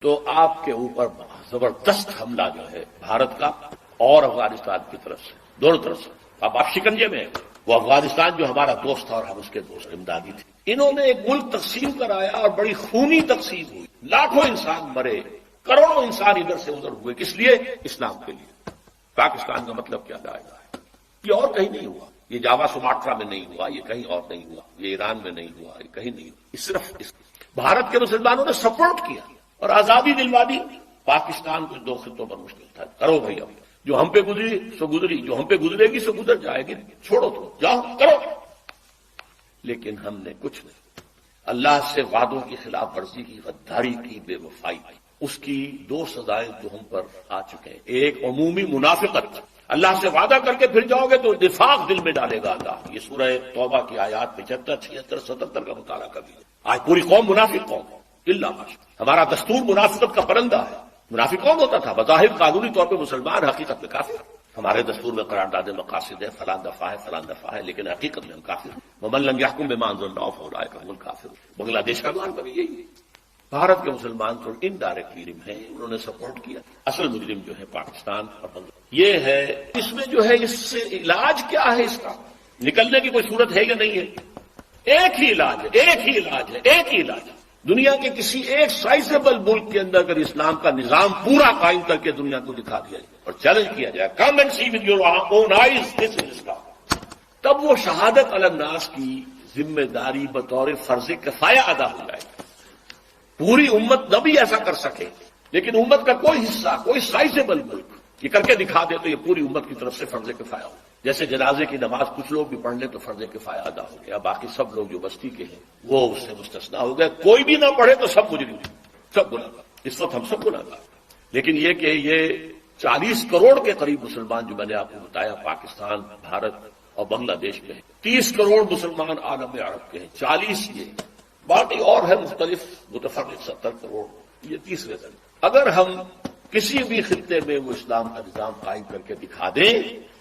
تو آپ کے اوپر زبردست حملہ جو ہے بھارت کا اور افغانستان کی طرف سے، دونوں طرف سے، اب آپ شکنجے میں ہیں۔ وہ افغانستان جو ہمارا دوست تھا اور ہم اس کے دوست امدادی تھے، انہوں نے ایک ملک تقسیم کرایا اور بڑی خونی تقسیم ہوئی، لاکھوں انسان مرے، کروڑوں انسان ادھر سے ادھر ہوئے، کس لیے؟ اسلام کے لیے۔ پاکستان کا مطلب کیا جائے گا؟ یہ اور کہیں نہیں ہوا، یہ جاوا سماٹرا میں نہیں ہوا، یہ کہیں اور نہیں ہوا، یہ ایران میں نہیں ہوا، یہ کہیں نہیں ہوا، صرف بھارت کے مسلمانوں نے سپورٹ کیا اور آزادی دلوا دی۔ پاکستان کو دو خطوں پر مشکل تھا، کرو بھائی، اب جو ہم پہ گزری سو گزری، جو ہم پہ گزرے گی سو گزر جائے گی، چھوڑو تو جاؤ کرو۔ لیکن ہم نے کچھ نہیں، اللہ سے وعدوں کی خلاف ورزی کی، غداری کی، بے وفائی کی، اس کی دو سزائیں جو ہم پر آ چکے ہیں۔ ایک عمومی منافقت، اللہ سے وعدہ کر کے پھر جاؤ گے تو نفاق دل میں ڈالے گا اللہ۔ یہ سورہ توبہ کی آیات 75، 76، 77 کا مطالعہ کبھی۔ آج پوری قوم منافق قوم ہے، اللہ ماشاء، ہمارا دستور منافقت کا پرندہ ہے۔ منافق کون ہوتا تھا؟ بظاہر قانونی طور پہ مسلمان، حقیقت میں کافر۔ ہمارے دستور میں قرارداد مقاصد ہے، فلاں دفعہ ہے، فلاں دفعہ ہے، لیکن حقیقت میں ہم کافر ہیں۔ ومن لم يحكم بما انزل الله فاولئك هم الكافرون۔ بنگلہ دیش کا حال کبھی یہی ہے۔ بھارت کے مسلمان تو انڈائریکٹ مجرم ہیں، انہوں نے سپورٹ کیا، اصل مجرم جو ہے پاکستان اور بنگلہ۔ یہ ہے، اس میں جو ہے اس سے علاج کیا ہے، اس کا نکلنے کی کوئی صورت ہے یا نہیں ہے؟ ایک ہی علاج ہے، ایک ہی علاج ہے، ایک ہی علاج ہے۔ دنیا کے کسی ایک سائزیبل ملک کے اندر اگر اسلام کا نظام پورا قائم کر کے دنیا کو دکھا دیا جائے اور چیلنج کیا جائے، come and see with your own eyes this is Islam, تب وہ شہادت علی الناس کی ذمہ داری بطور فرض کفایہ ادا ہو جائے گی۔ پوری امت نہ بھی ایسا کر سکے، لیکن امت کا کوئی حصہ، کوئی سائزیبل ملک یہ کر کے دکھا دے تو یہ پوری امت کی طرف سے فرض کفایہ ہو۔ جیسے جنازے کی نماز کچھ لوگ بھی پڑھ لیں تو فرض کفایہ ادا ہو گیا، باقی سب لوگ جو بستی کے ہیں وہ اس سے مستثنا ہو گئے۔ کوئی بھی نہ پڑھے تو سب مجرم، سب گنہگار۔ اس وقت ہم سب گنہگار، لیکن یہ کہ یہ 40 کروڑ کے قریب مسلمان جو میں نے آپ کو بتایا پاکستان، بھارت اور بنگلہ دیش میں ہیں، 30 کروڑ مسلمان عالم عرب کے ہیں، 40 یہ، باقی اور ہے مختلف متفرق 70 کروڑ، یہ تیسرے دن۔ اگر ہم کسی بھی خطے میں وہ اسلام کا نظام قائم کر کے دکھا دیں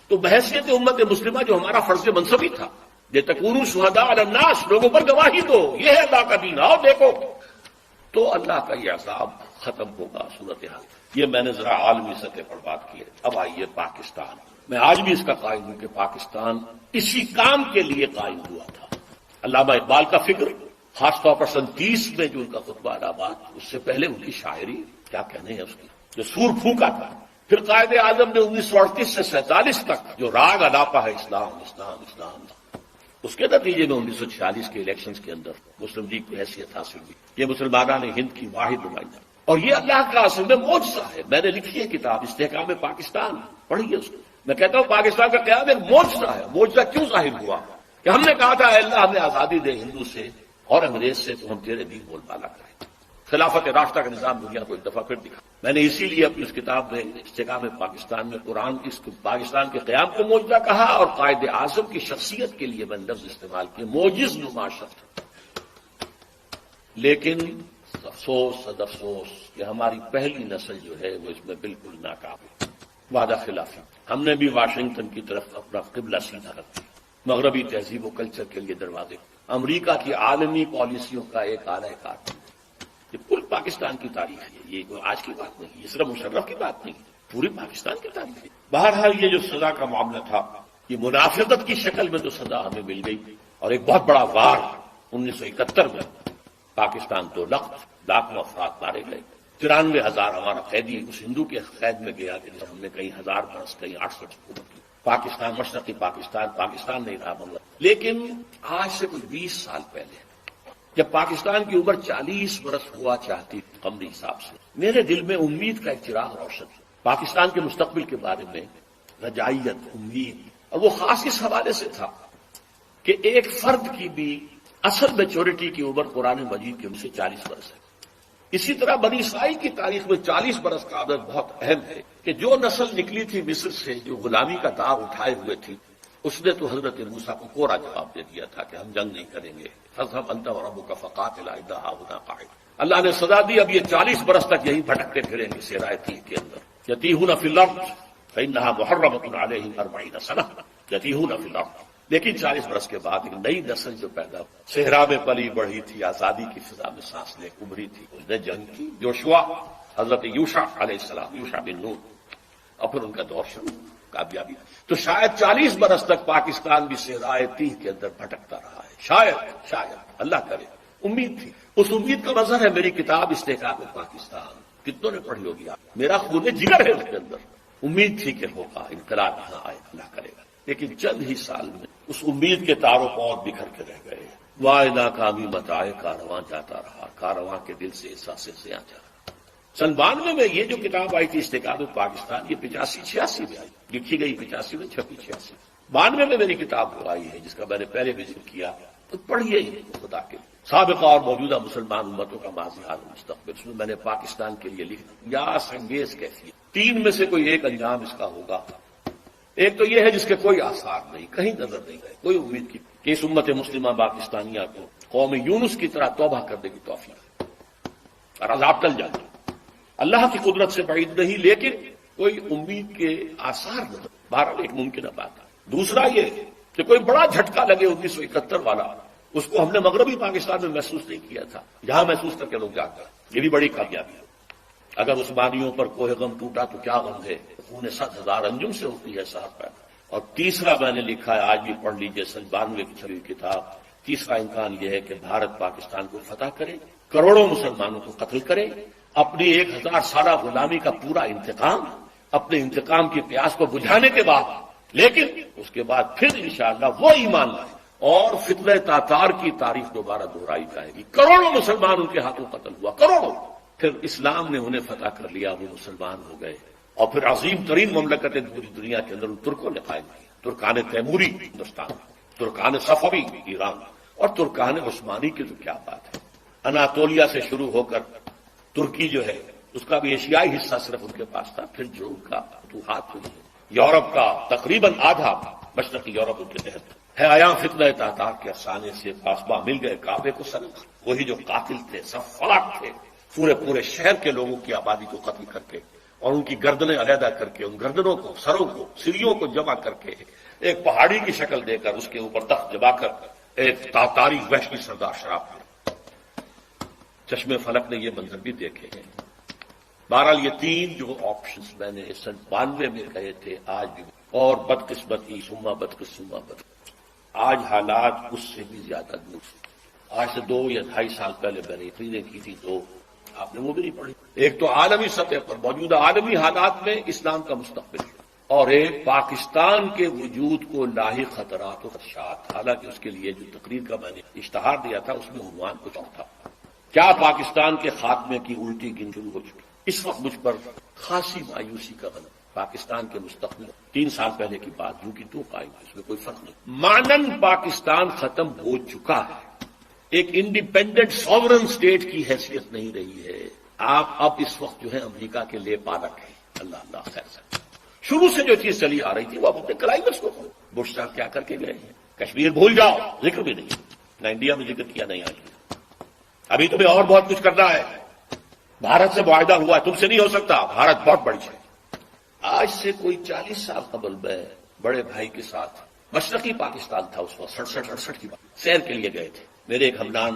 تو بحیثیت امت مسلمہ جو ہمارا فرض منصبی تھا، لِتَكُونُوا شُهَدَاءَ عَلَى النَّاسِ، لوگوں پر گواہی دو، یہ ہے اللہ کا دین، آؤ دیکھو، تو اللہ کا یہ عذاب ختم ہوگا۔ صورتحال یہ میں نے ذرا عالمی سطح پر بات کی ہے۔ اب آئیے پاکستان، میں آج بھی اس کا قائل ہوں کہ پاکستان اسی کام کے لیے قائم ہوا تھا۔ علامہ اقبال کا فکر، خاص طور پر 37 میں جو ان کا خطبہ الہٰباد، اس سے پہلے ان کی شاعری، کیا کہنے ہیں اس کی، جو سور پھونکا تھا، پھر قائد اعظم نے 1938 سے 47 تک جو راگ الاپا ہے اسلام اسلام اسلام، اس کے نتیجے میں 1946 کے الیکشنز کے اندر مسلم لیگ کو حیثیت حاصل ہوئی، یہ مسلمانان ہند کی واحد نمائندہ، اور یہ اللہ کا اصل میں معجزہ ہے۔ میں نے لکھی ہے کتاب استحکام پاکستان، پڑھیے اس کو۔ میں کہتا ہوں پاکستان کا قیام ایک معجزہ ہے۔ معجزہ کیوں ظاہر ہوا کہ ہم نے کہا تھا اے اللہ ہمیں آزادی دے ہندو سے اور انگریز سے، تو ہم تیرے دین بول بالا کریں۔ خلافت راستہ کا نظام دنیا کو ایک دفعہ پھر دکھا۔ میں نے اسی لیے اپنی اس کتاب میں استحکام پاکستان میں قرآن اس پاکستان کے قیام کو معجزہ کہا، اور قائد اعظم کی شخصیت کے لیے میں نے لفظ استعمال کیا، معجز نما شخص۔ لیکن افسوس صد افسوس کہ ہماری پہلی نسل جو ہے وہ اس میں بالکل ناکام ہے، وعدہ خلافی۔ ہم نے بھی واشنگٹن کی طرف اپنا قبلہ سیدھا رکھ دیا، مغربی تہذیب و کلچر کے لیے دروازے، امریکہ کی عالمی پالیسیوں کا ایک اعلی کار۔ یہ کل پاکستان کی تاریخ ہے، یہ کوئی آج کی بات نہیں، یہ صرف مشرف کی بات نہیں، پوری پاکستان کی تاریخ ہے۔ بہرحال یہ جو سزا کا معاملہ تھا، یہ منافقت کی شکل میں جو سزا ہمیں مل گئی، اور ایک بہت بڑا وار 1971 میں پاکستان 2 لاکھ افراد مارے گئے، 93,000 ہمارا قیدی اس ہندو کے قید میں گیا کہ ہم نے کئی 1000 برس، کئی 800 حکومت کی، پاکستان مشرقی پاکستان نہیں رہا بنگلہ۔ لیکن آج سے کوئی 20 سال پہلے جب پاکستان کی عمر 40 برس ہوا چاہتی قمری حساب سے، میرے دل میں امید کا ایک چراغ روشن، پاکستان کے مستقبل کے بارے میں رجائیت، امید، اور وہ خاص اس حوالے سے تھا کہ ایک فرد کی بھی اصل میچورٹی کی عمر قرآن مجید کی عمر سے 40 برس ہے۔ اسی طرح بنی اسرائیل کی تاریخ میں 40 برس کا عدد بہت اہم ہے کہ جو نسل نکلی تھی مصر سے، جو غلامی کا داغ اٹھائے ہوئے تھی، اس نے تو حضرت موسیٰ کو کوڑا جواب دے دیا تھا کہ ہم جنگ نہیں کریں گے، فاذهب انت وربك فقاتلا انا هاهنا قاعدون۔ اللہ نے سزا دی، اب یہ 40 برس تک یہی بھٹکتے پھریں گے صحرائے تیہ کے اندر، یتیہون فی الارض فانها محرمۃ علیہم 40 سنہ، یتیہون فی الارض، لیکن 40 برس کے بعد ایک نئی نسل جو پیدا صحرا میں پلی بڑھی تھی، آزادی کی فضا میں سانس لے ابھری تھی، اس نے جنگ کی، یوشوا حضرت یوشع علیہ السلام، یوشع بن نون، اور پھر ان کا دور شروع، کامیابی۔ تو شاید 40 برس تک پاکستان بھی صحرائے تیہ کے اندر بھٹکتا رہا ہے، شاید اللہ کرے، امید تھی۔ اس امید کا مظہر ہے میری کتاب استحقاق پاکستان، کتنوں نے پڑھی ہوگی؟ میرا خون جگر ہے اس کے اندر، امید تھی کہ ہوگا، انقلاب یہاں آئے، اللہ کرے گا۔ لیکن چند ہی سال میں اس امید کے تاروں پور بکھر کے رہ گئے، وائے ناکامی متائے کارواں جاتا رہا، کارواں کے دل سے احساس سے آ جا۔ 92 میں یہ جو کتاب آئی تھی استحقاق پاکستان، یہ 85-86 میں آئی، لکھی گئی 85 میں، چھپی 86۔ 92 میں میری کتاب آئی ہے جس کا میں نے پہلے بھی ذکر کیا، تو پڑھیے خدا کے سابقہ اور موجودہ مسلمان امتوں کا ماضی حال مستقبل، اس میں میں نے پاکستان کے لیے لکھا یا سنگیز کیفیت، 3 میں سے کوئی ایک انجام اس کا ہوگا۔ ایک تو یہ ہے جس کے کوئی آثار نہیں، کہیں نظر نہیں گئے، کوئی امید کی کہ اس امت مسلمہ پاکستانیہ کو قوم یونس کی طرح توبہ کرنے کی توفیق اور عذاب ٹل جائے، اللہ کی قدرت سے بعید نہیں، لیکن کوئی امید کے آثار نظر، بہرحال ایک ممکنہ بات ہے۔ دوسرا یہ کہ کوئی بڑا جھٹکا لگے 1971 والا، اس کو ہم نے مغربی پاکستان میں محسوس نہیں کیا تھا، یہاں محسوس کر کے لوگ جاتے ہیں، یہ بھی بڑی کامیابی ہے۔ اگر عثمانیوں پر کوہ غم ٹوٹا تو کیا غم ہے، خون 7,000 انجم سے ہوتی ہے ساتھ پیدا۔ اور تیسرا میں نے لکھا ہے، آج بھی پڑھ لیجئے، 92 کی چھپی کتاب، تیسرا امکان یہ ہے کہ بھارت پاکستان کو فتح کرے، کروڑوں مسلمانوں کو قتل کرے، اپنی 1000 سالہ غلامی کا پورا انتقام، اپنے انتقام کی پیاس کو بجھانے کے بعد، لیکن اس کے بعد پھر انشاءاللہ وہ ایمان لائے اور فتنہ تاتار کی تاریخ دوبارہ دہرائی جائے گی۔ کروڑوں مسلمان ان کے ہاتھوں قتل ہوا، کروڑوں، پھر اسلام نے انہیں فتح کر لیا، وہ مسلمان ہو گئے، اور پھر عظیم ترین مملکتیں پوری دنیا کے اندر ان ترکوں نے قائم کی، ترکان تیموری ہندوستان، ترکان صفوی ایران، اور ترکان عثمانی کی تو کیا بات ہے۔ اناطولیہ سے شروع ہو کر ترکی جو ہے اس کا بھی ایشیائی حصہ صرف ان کے پاس تھا، پھر جو ان کا فتوحات ہوئی، یورپ کا تقریباً آدھا مشرقی یورپ ان کے تحت ہے۔ آیا فتنہ تاتار کے افسانے سے پاسباں مل گئے کعبے کو سلام، وہی جو قاتل تھے، سفاک تھے، پورے شہر کے لوگوں کی آبادی کو قتل کر کے اور ان کی گردنیں علیحدہ کر کے، ان گردنوں کو، سروں کو، سریوں کو جمع کر کے ایک پہاڑی کی شکل دے کر اس کے اوپر تخت جما کر ایک تاتاری وحشی سردار شراب ہے۔ چشمے فلک نے یہ منظر بھی دیکھے ہیں۔ بہرحال یہ 3 جو آپشنز میں نے 92 میں کہے تھے، آج بھی، اور بدقسمتی ثم بدقسمت، آج حالات اس سے بھی زیادہ دور سے۔ آج سے 2 یا 2.5 سال پہلے میں نے تقریریں کی تھی، 2 آپ نے وہ بھی نہیں پڑھی۔ ایک تو عالمی سطح پر موجودہ عالمی حالات میں اسلام کا مستقبل، اور ایک پاکستان کے وجود کو لاحق خطرات و خدشات۔ حالانکہ اس کے لیے جو تقریر کا میں نے اشتہار دیا تھا اس میں عنوان کچھ اور تھا، کیا پاکستان کے خاتمے کی الٹی گن شروع ہو چکی۔ اس وقت مجھ پر خاصی مایوسی کا غلبہ، پاکستان کے مستقبل 3 سال پہلے کی بات جو کہ تو قائم ہے، اس میں کوئی فرق نہیں۔ مانن پاکستان ختم ہو چکا ہے، ایک انڈیپینڈنٹ ساورن اسٹیٹ کی حیثیت نہیں رہی ہے۔ آپ اب اس وقت جو ہے امریکہ کے لے پالک ہیں، اللہ خیر سے۔ شروع سے جو چیز چلی آ رہی تھی وہ اب اپنے کلائمیکس کو بش صاحب کیا کر کے گئے ہیں، کشمیر بھول جاؤ، ذکر بھی نہیں، نہ انڈیا میں ذکر کیا نہیں آج، ابھی تمہیں اور بہت کچھ کرنا ہے، بھارت سے معاہدہ ہوا ہے، تم سے نہیں ہو سکتا، بھارت بہت بڑی ہے۔ آج سے کوئی 40 سال قبل میں بڑے بھائی کے ساتھ مشرقی پاکستان تھا اس وقت، 67-68 کی بات، سیر کے لیے گئے تھے۔ میرے ایک ہمدان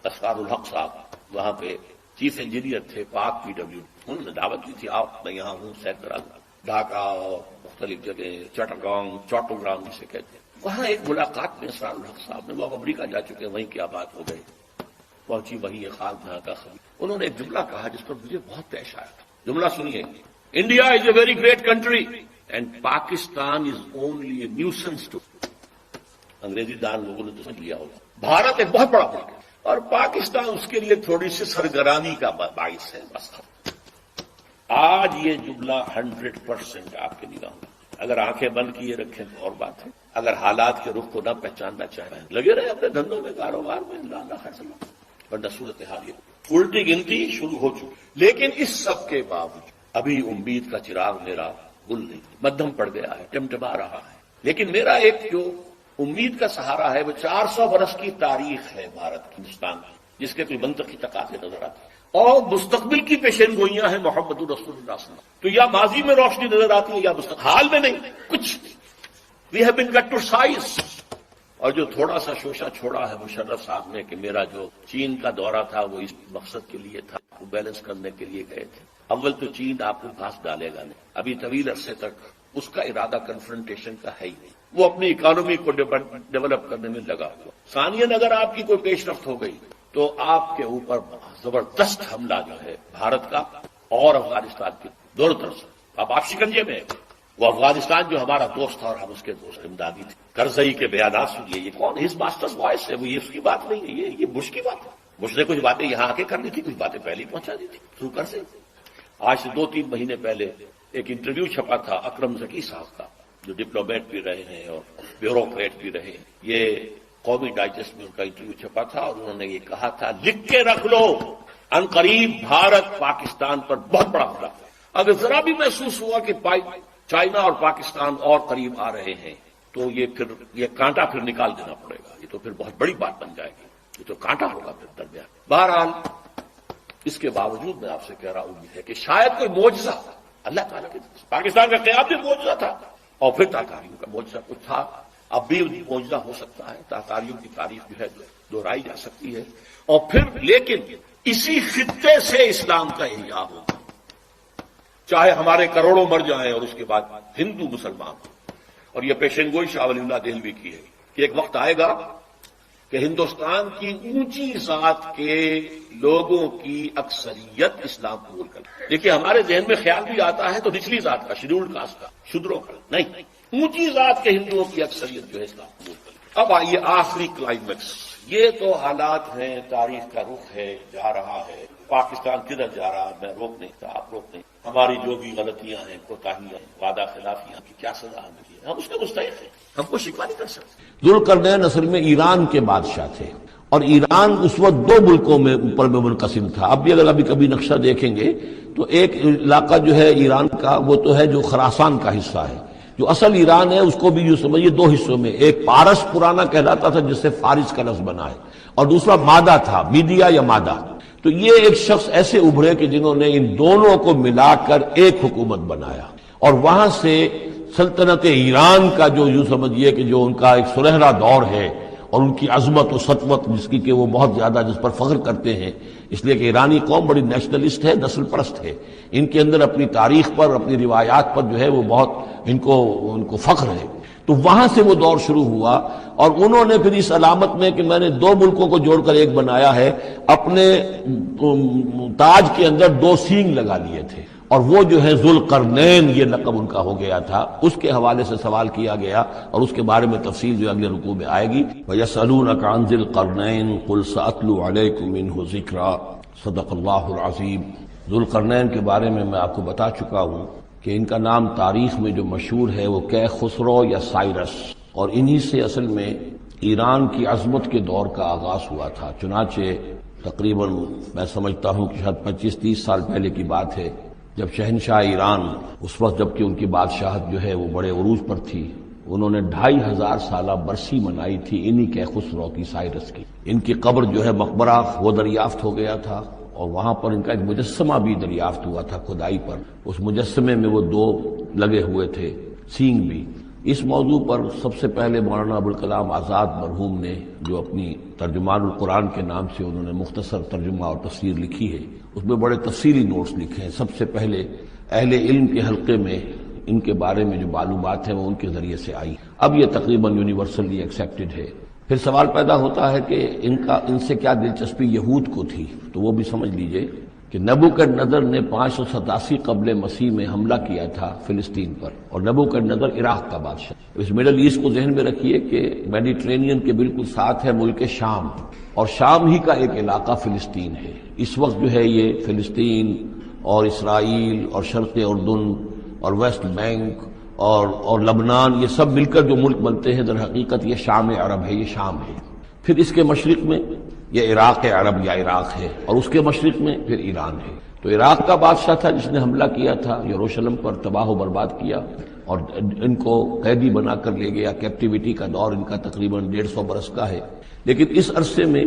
اسرار الحق صاحب وہاں پہ چیف انجینئر تھے، پاک PW، انہوں نے دعوت دی تھی، آپ میں یہاں ہوں، سیر کرا ڈھاکہ اور مختلف جگہ، چوٹوگرام جسے کہتے ہیں۔ وہاں ایک ملاقات میں اسرار الحق صاحب نے، وہ امریکہ جا چکے ہیں، وہیں کیا بات ہو گئی، پہنچی وہی خاک جہاں کا خبر، انہوں نے ایک جملہ کہا جس پر مجھے بہت پیش آیا تھا۔ جملہ سنیے، India is a very great country and Pakistan is only a nuisance too. انگریزی دان لوگوں نے تو سمجھ لیا ہوگا، بھارت ایک بہت بڑا ملک ہے اور پاکستان اس کے لیے تھوڑی سی سرگرانی کا باعث ہے، بس۔ آج یہ جملہ 100% آپ کے نگاہوں میں، اگر آنکھیں بند کیے رکھیں تو اور بات ہے، اگر حالات کے رخ کو نہ پہچاننا چاہیں، لگے رہے اپنے دھندوں میں، کاروبار میں، اللہ خیر سلام، ورنہ صورتحال یہ الٹی گنتی شروع ہو چکی۔ لیکن اس سب کے باوجود ابھی امید کا چراغ میرا گل نہیں، مدھم پڑ گیا ہے، ٹمٹما رہا ہے، لیکن میرا ایک جو امید کا سہارا ہے وہ 400 برس کی تاریخ ہے بھارت کی، ہندوستان کی، جس کے کوئی منطقی تقاضے نظر آتے ہیں، اور مستقبل کی پیشین گوئیاں ہیں محمد رسول اللہ صلی اللہ علیہ وسلم۔ تو یا ماضی میں روشنی نظر آتی ہے یا مستقبل، حال میں نہیں کچھ۔ We have been got to size, اور جو تھوڑا سا شوشہ چھوڑا ہے مشرف صاحب نے کہ میرا جو چین کا دورہ تھا وہ اس مقصد کے لیے تھا، وہ بیلنس کرنے کے لیے گئے تھے۔ اول تو چین آپ کو گھاس ڈالے گا نہیں، ابھی طویل عرصے تک اس کا ارادہ کنفرنٹیشن کا ہے ہی نہیں، وہ اپنی اکانومی کو ڈیولپ کرنے میں لگا ہوا۔ ثانیاً اگر آپ کی کوئی پیش رفت ہو گئی تو آپ کے اوپر زبردست حملہ جو ہے بھارت کا اور افغانستان کی دونوں طرف سے، اب آپ شکنجے میں ہیں۔ وہ افغانستان جو ہمارا دوست تھا اور ہم اس کے دوست، امدادی تھے۔ کرزئی کے بیانات سنیے، یہ کون ہز ماسٹرز وائس ہے، وہ یہ اس کی بات نہیں ہے، یہ بش کی بات ہے۔ بش نے کچھ باتیں یہاں آ کے کرنی تھی، کچھ باتیں پہلے ہی پہنچا دی تھی تھرو کرزئی۔ آج سے 2-3 مہینے پہلے ایک انٹرویو چھپا تھا اکرم ذکی صاحب کا، جو ڈپلومیٹ بھی رہے ہیں اور بیوروکریٹ بھی رہے ہیں۔ یہ قومی ڈائجسٹ میں ان کا انٹرویو چھپا تھا اور انہوں نے یہ کہا تھا، لکھ کے رکھ لو، ان قریب بھارت پاکستان پر بہت بڑا حملہ۔ اگر ذرا بھی محسوس ہوا کہ چائنا اور پاکستان اور قریب آ رہے ہیں تو یہ کانٹا پھر نکال دینا پڑے گا، یہ تو پھر بہت بڑی بات بن جائے گی، یہ تو کانٹا ہوگا پھر درمیان۔ بہرحال اس کے باوجود میں آپ سے کہہ رہا ہوں ہے کہ شاید کوئی معجزہ اللہ تعالیٰ کے پاکستان کا قیام بھی معجزہ تھا اور پھر تاتاریوں کا معجزہ کچھ تھا، اب بھی معجزہ ہو سکتا ہے، تاتاریوں کی تاریخ جو ہے دہرائی جا سکتی ہے۔ اور پھر لیکن اسی خطے سے اسلام کا احیاء ہوگا، چاہے ہمارے کروڑوں مر جائیں اور اس کے بعد ہندو مسلمان ہوں۔ اور یہ پیشن گوئی شاہ ولی اللہ دہلوی کی ہے کہ ایک وقت آئے گا کہ ہندوستان کی اونچی ذات کے لوگوں کی اکثریت اسلام قبول کرے۔ دیکھیے ہمارے ذہن میں خیال بھی آتا ہے تو نچلی ذات کا، شیڈیولڈ کاسٹ کا، شودروں کا، نہیں، اونچی ذات کے ہندوؤں کی اکثریت جو ہے اسلام قبول کرے۔ اب آئیے آخری کلائمیکس، یہ تو حالات ہیں، تاریخ کا رخ ہے، جا رہا ہے، پاکستان کدھر جا رہا ہے میں روک نہیں تھا، آپ روک نہیں، ہماری جو بھی غلطیاں ہیں، کوتاہیاں ہیں، وعدہ خلافیاں کی کیا سزا ہمیں دی ہے، ہم اس کے مستحق ہیں، ہم کو شکوہ نہیں کر سکتے۔ ذوالقرنین اصل میں ایران کے بادشاہ تھے اور ایران اس وقت 2 ملکوں میں اوپر میں منقسم تھا۔ اب بھی اگر ابھی کبھی نقشہ دیکھیں گے تو ایک علاقہ جو ہے ایران کا وہ تو ہے جو خراسان کا حصہ ہے، جو اصل ایران ہے اس کو بھی جو سمجھیے 2 حصوں میں، ایک پارس پرانا کہلاتا تھا جس سے فارس کا لفظ بنا ہے، اور دوسرا مادہ تھا، میڈیا یا مادہ۔ تو یہ ایک شخص ایسے ابھرے کہ جنہوں نے ان دونوں کو ملا کر ایک حکومت بنایا، اور وہاں سے سلطنت ایران کا جو یوں سمجھیے کہ جو ان کا ایک سنہرا دور ہے اور ان کی عظمت و سطوت جس کی کہ وہ بہت زیادہ جس پر فخر کرتے ہیں، اس لیے کہ ایرانی قوم بڑی نیشنلسٹ ہے، نسل پرست ہے، ان کے اندر اپنی تاریخ پر، اپنی روایات پر جو ہے وہ بہت ان کو فخر ہے۔ تو وہاں سے وہ دور شروع ہوا اور انہوں نے پھر اس علامت میں کہ میں نے 2 ملکوں کو جوڑ کر ایک بنایا ہے، اپنے تاج کے اندر 2 سینگ لگا لیے تھے، اور وہ جو ہے ذوالقرنین یہ لقب ان کا ہو گیا تھا۔ اس کے حوالے سے سوال کیا گیا اور اس کے بارے میں تفصیل جو اگلے رکوع میں آئے گی۔ وَيَسْأَلُونَكَ عَنْ ذِي الْقَرْنَيْنِ قُلْ سَأَتْلُو عَلَيْكُمْ مِنْهُ ذِكْرًا صدق اللہ العظیم۔ ذوالقرنین کے بارے میں آپ کو بتا چکا ہوں کہ ان کا نام تاریخ میں جو مشہور ہے وہ خسرو یا سائرس، اور انہی سے اصل میں ایران کی عظمت کے دور کا آغاز ہوا تھا۔ چنانچہ تقریباً میں سمجھتا ہوں کہ شاید 25-30 سال پہلے کی بات ہے، جب شہنشاہ ایران اس وقت جبکہ ان کی بادشاہت جو ہے وہ بڑے عروج پر تھی، انہوں نے 2500 سالہ برسی منائی تھی انہی خسرو کی، سائرس کی۔ ان کی قبر جو ہے مقبرہ وہ دریافت ہو گیا تھا، اور وہاں پر ان کا ایک مجسمہ بھی دریافت ہوا تھا کھدائی پر، اس مجسمے میں وہ 2 لگے ہوئے تھے سینگ بھی۔ اس موضوع پر سب سے پہلے مولانا ابوالکلام آزاد مرحوم نے جو اپنی ترجمان القرآن کے نام سے انہوں نے مختصر ترجمہ اور تفسیر لکھی ہے، اس میں بڑے تفصیلی نوٹس لکھے ہیں۔ سب سے پہلے اہل علم کے حلقے میں ان کے بارے میں جو معلومات ہیں وہ ان کے ذریعے سے آئی، اب یہ تقریباً یونیورسلی ایکسیپٹڈ ہے۔ پھر سوال پیدا ہوتا ہے کہ ان سے کیا دلچسپی یہود کو تھی، تو وہ بھی سمجھ لیجئے کہ نبوکدنضر نے 587 قبل مسیح میں حملہ کیا تھا فلسطین پر، اور نبوکدنضر عراق کا بادشاہ۔ اس مڈل ایسٹ کو ذہن میں رکھیے کہ میڈیٹرینین کے بالکل ساتھ ہے ملک شام، اور شام ہی کا ایک علاقہ فلسطین ہے۔ اس وقت جو ہے یہ فلسطین اور اسرائیل اور شرق اردن اور ویسٹ بینک اور لبنان، یہ سب مل کر جو ملک بنتے ہیں، در حقیقت یہ شام عرب ہے، یہ شام ہے۔ پھر اس کے مشرق میں یہ عراق عرب یا عراق ہے، اور اس کے مشرق میں پھر ایران ہے۔ تو عراق کا بادشاہ تھا جس نے حملہ کیا تھا یروشلم پر، تباہ و برباد کیا اور ان کو قیدی بنا کر لے گیا۔ کیپٹیوٹی کا دور ان کا تقریباً 150 برس کا ہے۔ لیکن اس عرصے میں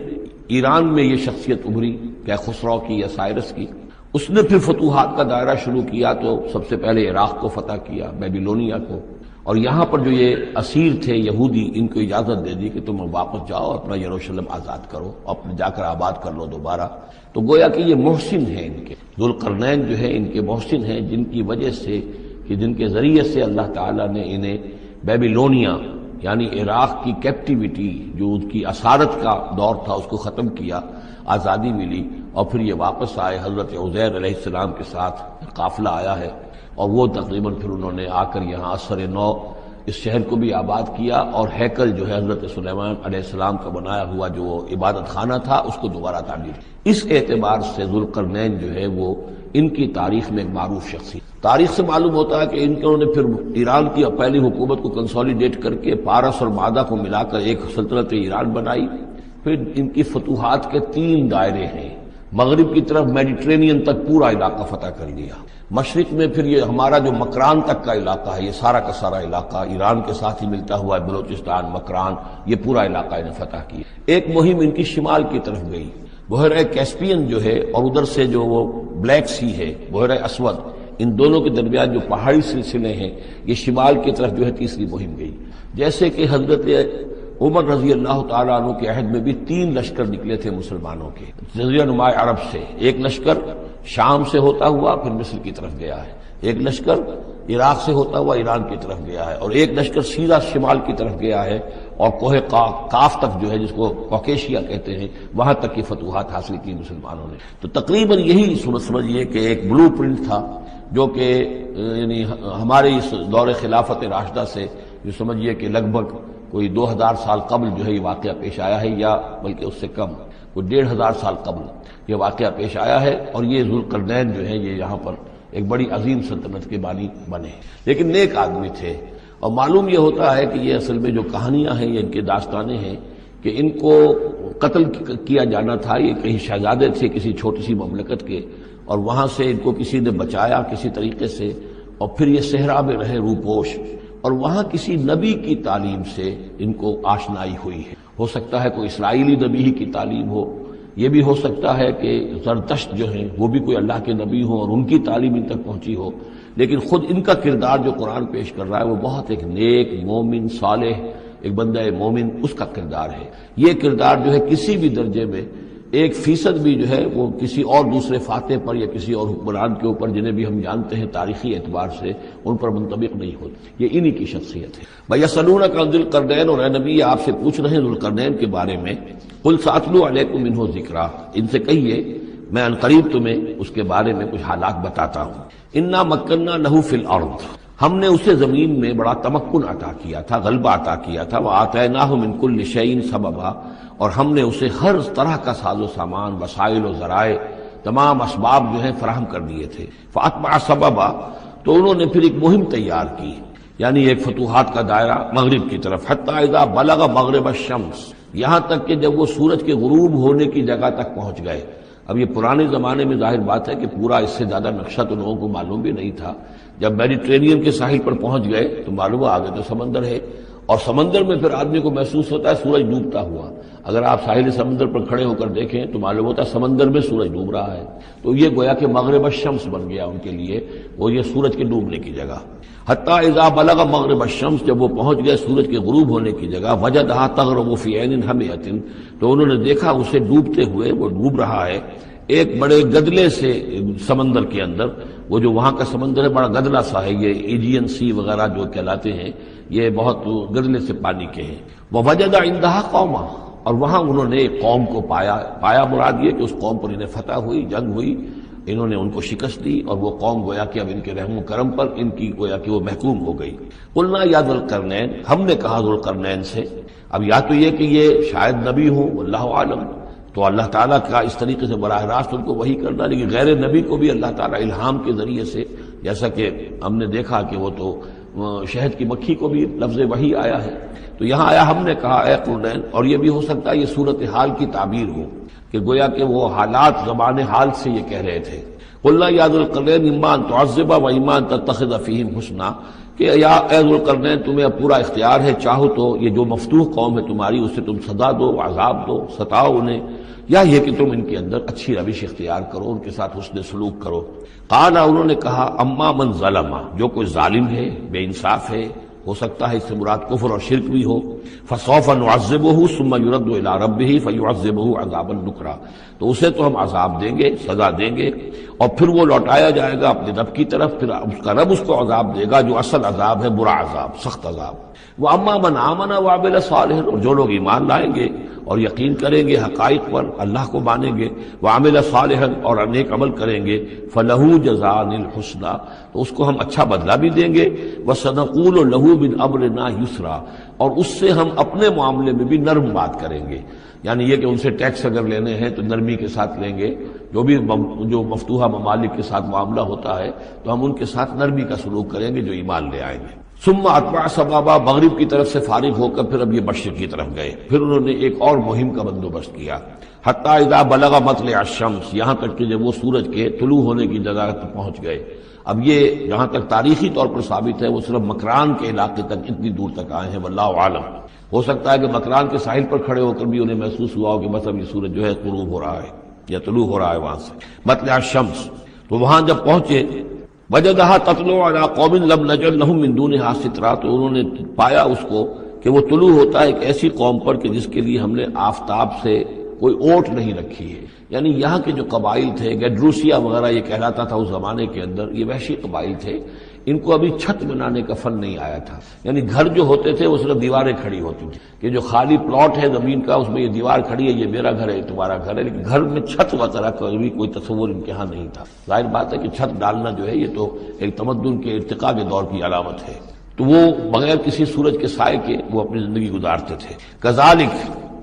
ایران میں یہ شخصیت ابھری خسرو کی یا سائرس کی۔ اس نے پھر فتوحات کا دائرہ شروع کیا، تو سب سے پہلے عراق کو فتح کیا، بیبیلونیا کو، اور یہاں پر جو یہ اسیر تھے یہودی، ان کو اجازت دے دی کہ تم واپس جاؤ، اپنا یروشلم آزاد کرو، اپنے جا کر آباد کر لو دوبارہ۔ تو گویا کہ یہ محسن ہیں، ان کے ذوالقرنین جو ہے ان کے محسن ہیں، جن کی وجہ سے کہ جن کے ذریعے سے اللہ تعالیٰ نے انہیں بیبیلونیا یعنی عراق کی کیپٹیوٹی جو ان کی اسارت کا دور تھا اس کو ختم کیا، آزادی ملی، اور پھر یہ واپس آئے۔ حضرت عزیر علیہ السلام کے ساتھ قافلہ آیا ہے، اور وہ تقریباً پھر انہوں نے آ کر یہاں اثر نو اس شہر کو بھی آباد کیا، اور ہیکل جو ہے حضرت سلیمان علیہ السلام کا بنایا ہوا جو عبادت خانہ تھا اس کو دوبارہ تعمیر کیا۔ اس اعتبار سے ذوالقرنین جو ہے وہ ان کی تاریخ میں ایک معروف شخصیت۔ تاریخ سے معلوم ہوتا ہے کہ انہوں نے پھر ایران کی پہلی حکومت کو کنسولیڈیٹ کر کے پارس اور مادہ کو ملا کر ایک سلطنت ایران بنائی۔ پھر ان کی فتوحات کے 3 دائرے ہیں، مغرب کی طرف میڈیٹرینین تک پورا علاقہ فتح کر لیا، مشرق میں پھر یہ ہمارا جو مکران تک کا علاقہ ہے، یہ سارا کا سارا علاقہ ایران کے ساتھ ہی ملتا ہوا ہے، بلوچستان، مکران، یہ پورا علاقہ انہیں فتح کیا۔ ایک مہم ان کی شمال کی طرف گئی، بحیرہ کیسپین جو ہے اور ادھر سے جو وہ بلیک سی ہے، بحیرہ اسود، ان دونوں کے درمیان جو پہاڑی سلسلے ہیں، یہ شمال کی طرف جو ہے تیسری مہم گئی۔ جیسے کہ حضرت عمر رضی اللہ تعالیٰ عنہ کے عہد میں بھی 3 لشکر نکلے تھے مسلمانوں کے جزیرہ نما عرب سے، ایک لشکر شام سے ہوتا ہوا پھر مصر کی طرف گیا ہے، ایک لشکر عراق سے ہوتا ہوا ایران کی طرف گیا ہے، اور ایک لشکر سیدھا شمال کی طرف گیا ہے اور کوہ کاف تک جو ہے جس کو کوکیشیا کہتے ہیں وہاں تک کی فتوحات حاصل کی مسلمانوں نے۔ تو تقریباً یہی سمجھیے کہ ایک بلو پرنٹ تھا جو کہ یعنی ہمارے اس دور خلافت راشدہ سے جو سمجھیے کہ لگ بھگ کوئی 2000 سال قبل جو ہے یہ واقعہ پیش آیا ہے، یا بلکہ اس سے کم، کوئی 1500 سال قبل یہ واقعہ پیش آیا ہے، اور یہ ذوالقرنین جو ہے یہ یہاں پر ایک بڑی عظیم سلطنت کے بانی بنے، لیکن نیک آدمی تھے۔ اور معلوم یہ ہوتا ہے کہ یہ اصل میں جو کہانیاں ہیں، یہ ان کے داستانیں ہیں کہ ان کو قتل کیا جانا تھا، یہ کہیں شہزادے تھے کسی چھوٹی سی مملکت کے، اور وہاں سے ان کو کسی نے بچایا کسی طریقے سے، اور پھر یہ صحرا میں رہے روپوش، اور وہاں کسی نبی کی تعلیم سے ان کو آشنائی ہوئی ہے۔ ہو سکتا ہے کوئی اسرائیلی نبی ہی کی تعلیم ہو، یہ بھی ہو سکتا ہے کہ زرتشت جو ہیں وہ بھی کوئی اللہ کے نبی ہوں اور ان کی تعلیم ان تک پہنچی ہو، لیکن خود ان کا کردار جو قرآن پیش کر رہا ہے وہ بہت ایک نیک مومن صالح ایک بندہ مومن اس کا کردار ہے۔ یہ کردار جو ہے کسی بھی درجے میں 1% بھی جو ہے وہ کسی اور دوسرے فاتح پر یا کسی اور حکمران کے اوپر جنہیں بھی ہم جانتے ہیں تاریخی اعتبار سے ان پر منطبق نہیں ہوتی، یہ انہی کی شخصیت ہے۔ وَيَسْأَلُونَكَ عَنِ ذِي الْقَرْنَيْنِ، اور اے نبی آپ سے پوچھ رہے ہیں ذوالقرنین کے بارے میں، قُلْ سَأَتْلُو عَلَيْكُم مِّنْهُ ذِكْرًا، ان سے کہیے میں عنقریب تمہیں اس کے بارے میں کچھ حالات بتاتا ہوں۔ اِنَّا مَكَّنَّا لَهُ فِي الْأَرْضِ، ہم نے اسے زمین میں بڑا تمکن عطا کیا تھا، غلبہ عطا کیا تھا، وَآتَيْنَاهُ مِن كُلِّ شَيْءٍ سَبَبًا، اور ہم نے اسے ہر طرح کا ساز و سامان، وسائل و ذرائع، تمام اسباب جو ہیں فراہم کر دیے تھے۔ فَأَتْبَعَ سَبَبًا، تو انہوں نے پھر ایک مہم تیار کی، یعنی ایک فتوحات کا دائرہ مغرب کی طرف، حَتَّىٰ إِذَا بَلَغَ مَغْرِبَ الشَّمْسِ، یہاں تک کہ جب وہ سورج کے غروب ہونے کی جگہ تک پہنچ گئے۔ اب یہ پرانے زمانے میں ظاہر بات ہے کہ پورا اس سے زیادہ نقشہ تو لوگوں کو معلوم بھی نہیں تھا، جب میڈیٹرینین کے ساحل پر پہنچ گئے تو معلوم ہوا آگے تو سمندر ہے، اور سمندر میں پھر آدمی کو محسوس ہوتا ہے سورج ڈوبتا ہوا۔ اگر آپ ساحل سمندر پر کھڑے ہو کر دیکھیں تو معلوم ہوتا ہے سمندر میں سورج ڈوب رہا ہے، تو یہ گویا کہ مغرب الشمس بن گیا ان کے لیے، وہ یہ سورج کے ڈوبنے کی جگہ۔ حتیٰ اذا بلغ مغرب الشمس، جب وہ پہنچ گئے سورج کے غروب ہونے کی جگہ، وجدها تغرب في عين حمئة، تو انہوں نے دیکھا اسے ڈوبتے ہوئے، وہ ڈوب رہا ہے ایک بڑے گدلے سے سمندر کے اندر۔ وہ جو وہاں کا سمندر ہے بڑا گدلا سا ہے، یہ ایجین سی وغیرہ جو کہلاتے ہیں یہ بہت گدلے سے پانی کے ہیں۔ وَوَجَدَ عِندَهَا قَوْمًا، اور وہاں انہوں نے ایک قوم کو پایا مراد یہ کہ اس قوم پر انہیں فتح ہوئی، جنگ ہوئی، انہوں نے ان کو شکست دی، اور وہ قوم گویا کہ اب ان کے رحم و کرم پر ان کی گویا کہ وہ محکوم ہو گئی۔ قُلْنَا يَا ذُو الْقَرْنَيْنِ، ہم نے کہا ذوالقرنین سے، اب یا تو یہ کہ یہ شاید نبی ہوں واللہ عالم، تو اللہ تعالیٰ کا اس طریقے سے براہ راست ان کو وحی کرنا، لیکن غیر نبی کو بھی اللہ تعالیٰ الہام کے ذریعے سے، جیسا کہ ہم نے دیکھا کہ وہ تو شہد کی مکھی کو بھی لفظ وحی آیا ہے، تو یہاں آیا ہم نے کہا اے قرنین، اور یہ بھی ہو سکتا ہے یہ صورتحال کی تعبیر ہو کہ گویا کہ وہ حالات زبان حال سے یہ کہہ رہے تھے۔ قُلْنَا يَا ذُو الْقَرْنَيْنِ إِمَّا أَن تُعَذِّبَ وَإِمَّا أَن تَتَّخِذَ فِيهِمْ حُسْنًا، کہ یا اے ذوالقرنین تمہیں اب پورا اختیار ہے، چاہو تو یہ جو مفتوح قوم ہے تمہاری اسے تم سزا دو، عذاب دو، ستاؤ انہیں، یا یہ کہ تم ان کے اندر اچھی روش اختیار کرو، ان کے ساتھ حسن سلوک کرو۔ قال، انہوں نے کہا اما من ظلم، جو کوئی ظالم ہے، بے انصاف ہے، ہو سکتا ہے اس سے مراد کفر اور شرک بھی ہو. فسوف نعذبہ ثم یرد الی ربہ فیعذبہ عذابا نکرا، تو اسے تو ہم عذاب دیں گے، سزا دیں گے، اور پھر وہ لوٹایا جائے گا اپنے رب کی طرف، پھر اس کا رب اس کو عذاب دے گا جو اصل عذاب ہے، برا عذاب، سخت عذاب. واما من آمن وعمل صالحا، اور جو لوگ ایمان لائیں گے اور یقین کریں گے حقائق پر، اللہ کو مانیں گے، وعمل صالحا اور نیک عمل کریں گے، فلہ جزاء الحسنی، تو اس کو ہم اچھا بدلہ بھی دیں گے، وسنقول لہ من امرنا یسرا، اور اس سے ہم اپنے معاملے میں بھی نرم بات کریں گے. یعنی یہ کہ ان سے ٹیکس اگر لینے ہیں تو نرمی کے ساتھ لیں گے، جو مفتوحہ ممالک کے ساتھ معاملہ ہوتا ہے تو ہم ان کے ساتھ نرمی کا سلوک کریں گے جو ایمان لے آئیں گے. ثم اتبع سبابا، مغرب کی طرف سے فارغ ہو کر پھر اب یہ مشرق کی طرف گئے، پھر انہوں نے ایک اور مہم کا بندوبست کیا. حتی اذا بلغ مطلع الشمس، یہاں تک کہ جب وہ سورج کے طلوع ہونے کی جگہ تک پہنچ گئے. اب یہ جہاں تک تاریخی طور پر ثابت ہے وہ صرف مکران کے علاقے تک اتنی دور تک آئے ہیں، واللہ عالم. ہو سکتا ہے کہ مکران کے ساحل پر کھڑے ہو کر بھی انہیں محسوس ہوا ہو کہ بس اب یہ سورج جو ہے غروب ہو رہا ہے یا طلوع ہو رہا ہے وہاں سے. مطلع الشمس، تو وہاں جب پہنچے وجدہا تطلع علی قوم لم نجعل لہم من دونہا سترا، تو انہوں نے پایا اس کو کہ وہ طلوع ہوتا ہے ایک ایسی قوم پر کہ جس کے لیے ہم نے آفتاب سے کوئی اوٹ نہیں رکھی ہے. یعنی یہاں کے جو قبائل تھے، گیڈروسیا وغیرہ یہ کہلاتا تھا اس زمانے کے اندر، یہ وحشی قبائل تھے، ان کو ابھی چھت بنانے کا فن نہیں آیا تھا. یعنی گھر جو ہوتے تھے وہ صرف دیواریں کھڑی ہوتی تھیں کہ جو خالی پلاٹ ہے زمین کا اس میں یہ دیوار کھڑی ہے، یہ میرا گھر ہے، تمہارا گھر ہے، لیکن گھر میں چھت وغیرہ کا بھی کوئی تصور ان کے ہاں نہیں تھا. ظاہر بات ہے کہ چھت ڈالنا جو ہے یہ تو ایک تمدن کے ارتقاء کے دور کی علامت ہے. تو وہ بغیر کسی سورج کے سائے کے وہ اپنی زندگی گزارتے تھے. کذالک،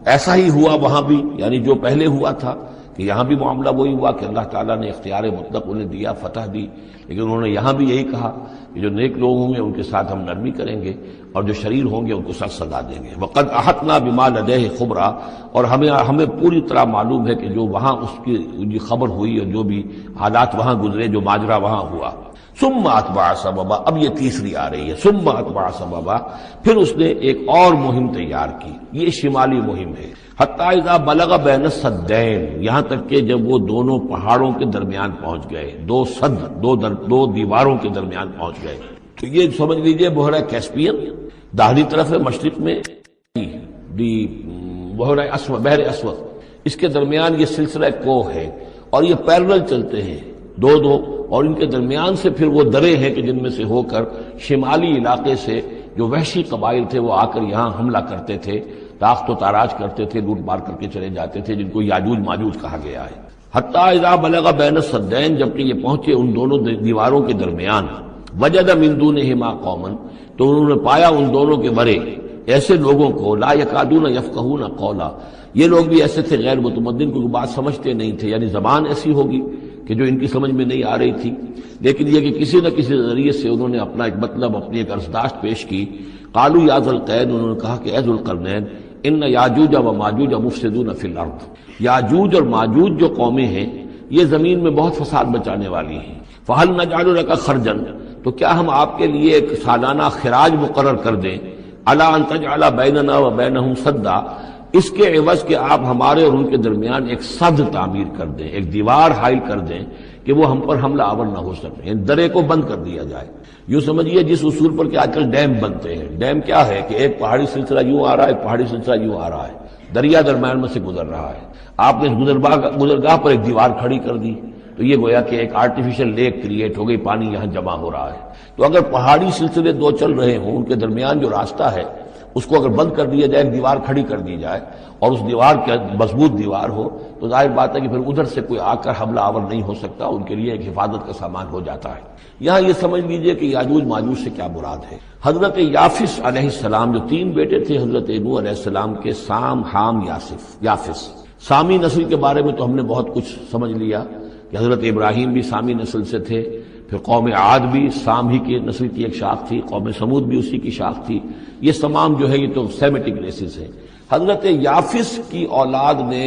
ایسا ہی ہوا وہاں بھی، یعنی جو پہلے ہوا تھا کہ یہاں بھی معاملہ وہی ہوا کہ اللہ تعالیٰ نے اختیار مطلق انہیں دیا، فتح دی، لیکن انہوں نے یہاں بھی یہی کہا کہ جو نیک لوگ ہوں گے ان کے ساتھ ہم نرمی کریں گے اور جو شریر ہوں گے ان کو سخت سزا دیں گے. وقد احطنا بما لدیہ خبرا، اور ہمیں پوری طرح معلوم ہے کہ جو وہاں اس کی خبر ہوئی اور جو بھی حالات وہاں گزرے، جو ماجرا وہاں ہوا. ثم اتبع سببا، اب یہ تیسری آ رہی ہے، ثم اتبع سببا، پھر اس نے ایک اور مہم تیار کی، یہ شمالی مہم ہے. حتی اذا بلغ بین السدین، یہاں تک کہ جب وہ دونوں پہاڑوں کے درمیان پہنچ گئے، دو دیواروں کے درمیان پہنچ گئے. تو یہ سمجھ لیجئے بحیرہ کیسپیئن داہنی طرف ہے مشرق میں، بحر اسود، اس کے درمیان یہ سلسلہ کوہ ہے اور یہ پیرلل چلتے ہیں دو، اور ان کے درمیان سے پھر وہ درے ہیں کہ جن میں سے ہو کر شمالی علاقے سے جو وحشی قبائل تھے وہ آ کر یہاں حملہ کرتے تھے، تاخت و تاراج کرتے تھے، لوٹ مار کر کے چلے جاتے تھے، جن کو یاجوج ماجوج کہا گیا ہے. حتی اذا بلغ بین السدین، جبکہ یہ پہنچے ان دونوں دیواروں کے درمیان، وجد من دونہما قوما، تو انہوں نے پایا ان دونوں کے ورے ایسے لوگوں کو، لا یکادون یفقہون قولا، یہ لوگ بھی ایسے تھے غیر متمدن، کوئی بات سمجھتے نہیں تھے، یعنی زبان ایسی ہوگی کہ جو ان کی سمجھ میں نہیں آ رہی تھی، لیکن یہ کہ کسی نہ کسی ذریعے سے انہوں نے اپنا ایک مطلب، اپنی ایک عرضداشت پیش کی. قالوا یا ذی القرنین، انہوں نے کہا کہ اے ذی القرنین، ان یاجوج و ماجوج مفسدون فی الارض، یاجوج اور ماجوج جو قومیں ہیں یہ زمین میں بہت فساد مچانے والی ہیں. فہل نجعل لک خرجا، تو کیا ہم آپ کے لیے ایک سالانہ خراج مقرر کر دیں، الا ان تجعل بیننا و بینہم سدا، اس کے عوض کہ آپ ہمارے اور ان کے درمیان ایک سد تعمیر کر دیں، ایک دیوار حائل کر دیں کہ وہ ہم پر حملہ آور نہ ہو سکے، یعنی درے کو بند کر دیا جائے. یوں سمجھیے جس اصول پر کہ آج کل ڈیم بنتے ہیں. ڈیم کیا ہے کہ ایک پہاڑی سلسلہ یوں آ رہا ہے، ایک پہاڑی سلسلہ یوں آ رہا ہے، دریا درمیان میں سے گزر رہا ہے، آپ نے اس گزرگاہ پر ایک دیوار کھڑی کر دی تو یہ گویا کہ ایک آرٹیفیشل لیک کریٹ ہو گئی، پانی یہاں جمع ہو رہا ہے. تو اگر پہاڑی سلسلے دو چل رہے ہوں، ان کے درمیان جو راستہ ہے اس کو اگر بند کر دیا جائے، ایک دیوار کھڑی کر دی جائے اور اس دیوار کے مضبوط دیوار ہو، تو ظاہر بات ہے کہ پھر ادھر سے کوئی آ کر حملہ آور نہیں ہو سکتا، ان کے لیے ایک حفاظت کا سامان ہو جاتا ہے. یہاں یہ سمجھ لیجئے کہ یاجوج ماجوج سے کیا مراد ہے. حضرت یافس علیہ السلام، جو تین بیٹے تھے حضرت نوح علیہ السلام کے، سام، حام، یافس. سامی نسل کے بارے میں تو ہم نے بہت کچھ سمجھ لیا کہ حضرت ابراہیم بھی سامی نسل سے تھے، پھر قوم عاد بھی سام ہی کی نسل کی ایک شاخ تھی، قوم سمود بھی اسی کی شاخ تھی. یہ تمام جو ہے یہ تو سیمیٹک ریسز ہیں. حضرت یافس کی اولاد نے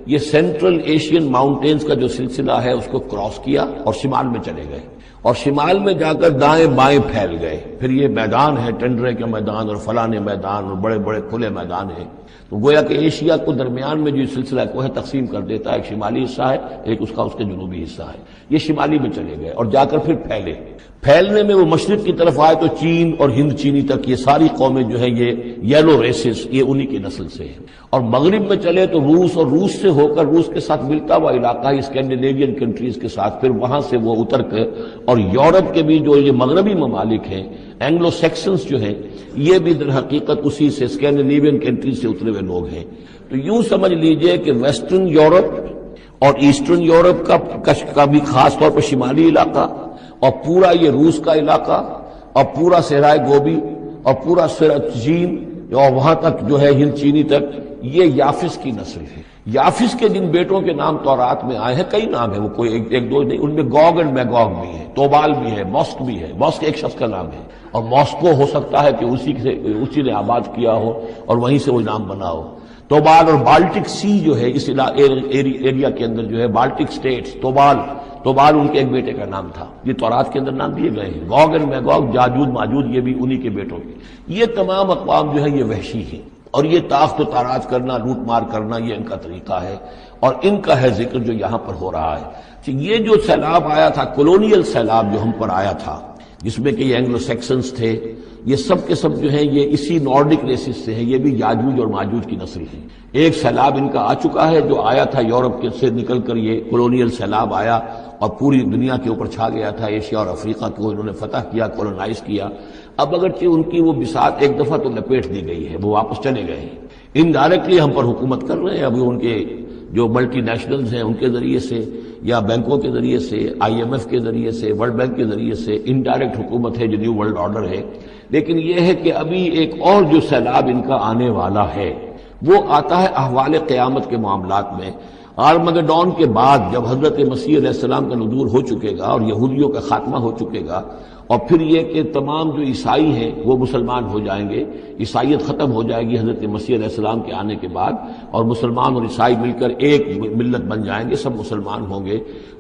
یہ سینٹرل ایشین ماؤنٹینز کا جو سلسلہ ہے اس کو کراس کیا اور شمال میں چلے گئے، اور شمال میں جا کر دائیں بائیں پھیل گئے. پھر یہ میدان ہے، ٹنڈرے کے میدان اور فلانے میدان اور بڑے بڑے کھلے میدان ہیں. تو گویا کہ ایشیا کو درمیان میں جو سلسلہ کو ہے تقسیم کر دیتا ہے، ایک شمالی حصہ ہے، ایک اس کا اس کے جنوبی حصہ ہے. یہ شمالی میں چلے گئے اور جا کر پھر پھیلے. پھیلنے میں وہ مشرق کی طرف آئے تو چین اور ہند چینی تک یہ ساری قومیں جو ہے یہ یلو ریسز یہ انہی کی نسل سے ہیں، اور مغرب میں چلے تو روس، اور روس سے ہو کر روس کے ساتھ ملتا ہوا علاقہ اسکینڈینیوین کنٹریز کے ساتھ، پھر وہاں سے وہ اتر کر اور یورپ کے بھی جو یہ مغربی ممالک ہیں اینگلو سیکسنز جو ہیں یہ بھی در حقیقت اسی سے اسکینڈینیوین کنٹریز سے اترے ہوئے لوگ ہیں۔ تو یوں سمجھ لیجئے کہ ویسٹرن یورپ اور ایسٹرن یورپ کا بھی خاص طور پر شمالی علاقہ، اور پورا یہ روس کا علاقہ، اور پورا صحرائے گوبی، اور پورا چین، اور وہاں تک جو ہے ہند چینی تک، یہ یافس کی نسل ہے۔ یافس کے جن بیٹوں کے نام تورات میں آئے ہیں، کئی نام ہیں، وہ کوئی ایک دو نہیں، ان میں گوگ اینڈ میگوگ بھی ہے، توبال بھی ہے، موسک بھی ہے۔ موسک ایک شخص کا نام ہے، اور موسکو ہو سکتا ہے کہ اسی نے آباد کیا ہو اور وہیں سے وہ نام بنا ہو۔ توبال اور بالٹک سی جو ہے اس ایریا کے اندر جو ہے بالٹک سٹیٹس، توبال ان کے ایک بیٹے کا نام تھا، یہ تورات کے اندر نام دیے گئے ہیں۔ گوگ اینڈ میگوگ، جاجوج ماجوج، یہ بھی انہی کے بیٹوں کے۔ یہ تمام اقوام جو ہے یہ وحشی ہیں، اور یہ تاخت و تاراج کرنا، لوٹ مار کرنا، یہ ان کا طریقہ ہے، اور ان کا ہے ذکر جو یہاں پر ہو رہا ہے۔ یہ جو سیلاب آیا تھا، کولونیل سیلاب جو ہم پر آیا تھا، جس میں کہ یہ اینگلو سیکسنز تھے، یہ سب کے سب جو ہیں یہ اسی نارڈک ریسز سے ہیں، یہ بھی یاجوج اور ماجوج کی نسل ہیں۔ ایک سیلاب ان کا آ چکا ہے جو آیا تھا یورپ سے نکل کر، یہ کولونیل سیلاب آیا اور پوری دنیا کے اوپر چھا گیا تھا، ایشیا اور افریقہ کو انہوں نے فتح کیا، کولونائز کیا۔ اب اگرچہ ان کی وہ بساط ایک دفعہ تو لپیٹ دی گئی ہے، وہ واپس چلے گئے ہیں، انڈائریکٹلی ہم پر حکومت کر رہے ہیں۔ ابھی ان کے جو ملٹی نیشنلز ہیں ان کے ذریعے سے، یا بینکوں کے ذریعے سے، IMF کے ذریعے سے، ورلڈ بینک کے ذریعے سے انڈائریکٹ حکومت ہے جو نیو ورلڈ آرڈر ہے۔ لیکن یہ ہے کہ ابھی ایک اور جو سیلاب ان کا آنے والا ہے وہ آتا ہے احوال قیامت کے معاملات میں۔ آرمگڈون کے بعد جب حضرت مسیح علیہ السلام کا نزول ہو چکے گا اور یہودیوں کا خاتمہ ہو چکے گا، اور پھر یہ کہ تمام جو عیسائی ہیں وہ مسلمان ہو جائیں گے، عیسائیت ختم ہو جائے گی حضرت مسیح علیہ السلام کے آنے کے بعد، اور مسلمان اور عیسائی مل کر ایک ملت بن جائیں گے، سب مسلمان ہوں گے۔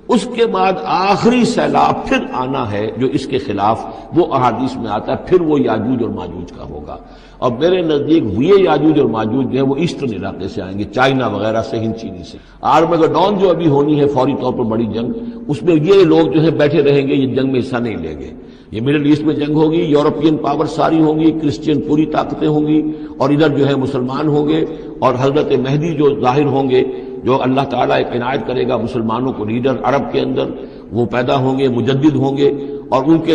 اس کے بعد آخری سیلاب پھر آنا ہے جو اس کے خلاف وہ احادیث میں آتا ہے، پھر وہ یاجوج اور ماجوج کا ہوگا۔ اور میرے نزدیک یہ یاجوج اور ماجوج جو ہے وہ ایسٹرن علاقے سے آئیں گے، چائنا وغیرہ سے، ہند چینی سے۔ آرمگڈون جو ابھی ہونی ہے فوری طور پر بڑی جنگ، اس میں یہ لوگ جو ہے بیٹھے رہیں گے، یہ جنگ میں حصہ نہیں لیں گے۔ یہ مڈل ایسٹ میں جنگ ہوگی، یورپین پاور ساری ہوں گی، کرسچین پوری طاقتیں ہوں گی، اور ادھر جو ہے مسلمان ہوں گے، اور حضرت مہدی جو ظاہر ہوں گے، جو اللہ تعالیٰ ایک عنایت کرے گا مسلمانوں کو لیڈر عرب کے اندر، وہ پیدا ہوں گے، مجدد ہوں گے، اور ان کے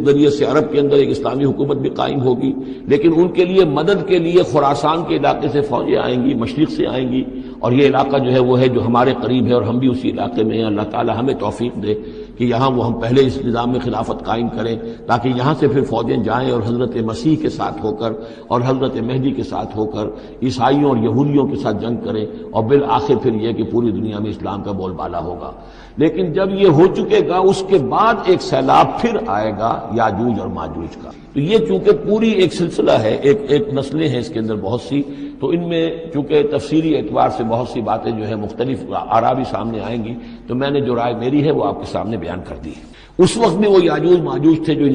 ذریعے سے عرب کے اندر ایک اسلامی حکومت بھی قائم ہوگی۔ لیکن ان کے لیے مدد کے لیے خراسان کے علاقے سے فوجیں آئیں گی، مشرق سے آئیں گی، اور یہ علاقہ جو ہے وہ ہے جو ہمارے قریب ہے، اور ہم بھی اسی علاقے میں ہیں۔ اللہ تعالیٰ ہمیں توفیق دے کہ یہاں وہ ہم پہلے اس نظام میں خلافت قائم کریں، تاکہ یہاں سے پھر فوجیں جائیں اور حضرت مسیح کے ساتھ ہو کر اور حضرت مہدی کے ساتھ ہو کر عیسائیوں اور یہودیوں کے ساتھ جنگ کریں، اور بالآخر پھر یہ کہ پوری دنیا میں اسلام کا بول بالا ہوگا۔ لیکن جب یہ ہو چکے گا، اس کے بعد ایک سیلاب پھر آئے گا یاجوج اور ماجوج کا۔ تو یہ چونکہ پوری ایک سلسلہ ہے، ایک نسلیں ہیں اس کے اندر بہت سی، تو ان میں چونکہ تفسیری اعتبار سے بہت سی باتیں جو ہے مختلف آراء بھی سامنے آئیں گی، تو میں نے جو رائے میری ہے وہ آپ کے سامنے بیان کر دی ہے۔ اس وقت میں وہ یاجوج ماجوج تھے جو ان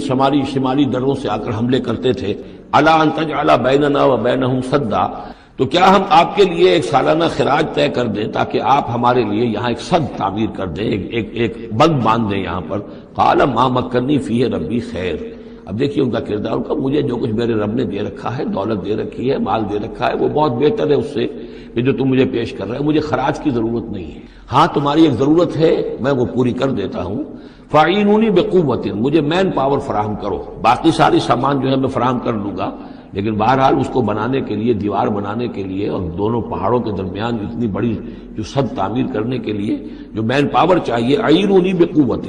شمالی دروں سے آ کر حملے کرتے تھے۔ الا ان تجعل بیننا وبینہم سدا، تو کیا ہم آپ کے لیے ایک سالانہ خراج طے کر دیں تاکہ آپ ہمارے لیے یہاں ایک سد تعمیر کر دیں، ایک بند باندھ دیں یہاں پر۔ قال ما مکنی فیہ ربی خیر، اب دیکھیے ان کا کردار، ان کا مجھے جو کچھ میرے رب نے دے رکھا ہے، دولت دے رکھی ہے، مال دے رکھا ہے، وہ بہت بہتر ہے اس سے کہ جو تم مجھے پیش کر رہے ہو، مجھے خراج کی ضرورت نہیں ہے۔ ہاں تمہاری ایک ضرورت ہے، میں وہ پوری کر دیتا ہوں۔ فاعینونی بقوت، مجھے مین پاور فراہم کرو، باقی ساری سامان جو ہے میں فراہم کر لوں گا، لیکن بہرحال اس کو بنانے کے لیے، دیوار بنانے کے لیے اور دونوں پہاڑوں کے درمیان اتنی بڑی جو سد تعمیر کرنے کے لیے جو مین پاور چاہیے، اعینونی بقوت،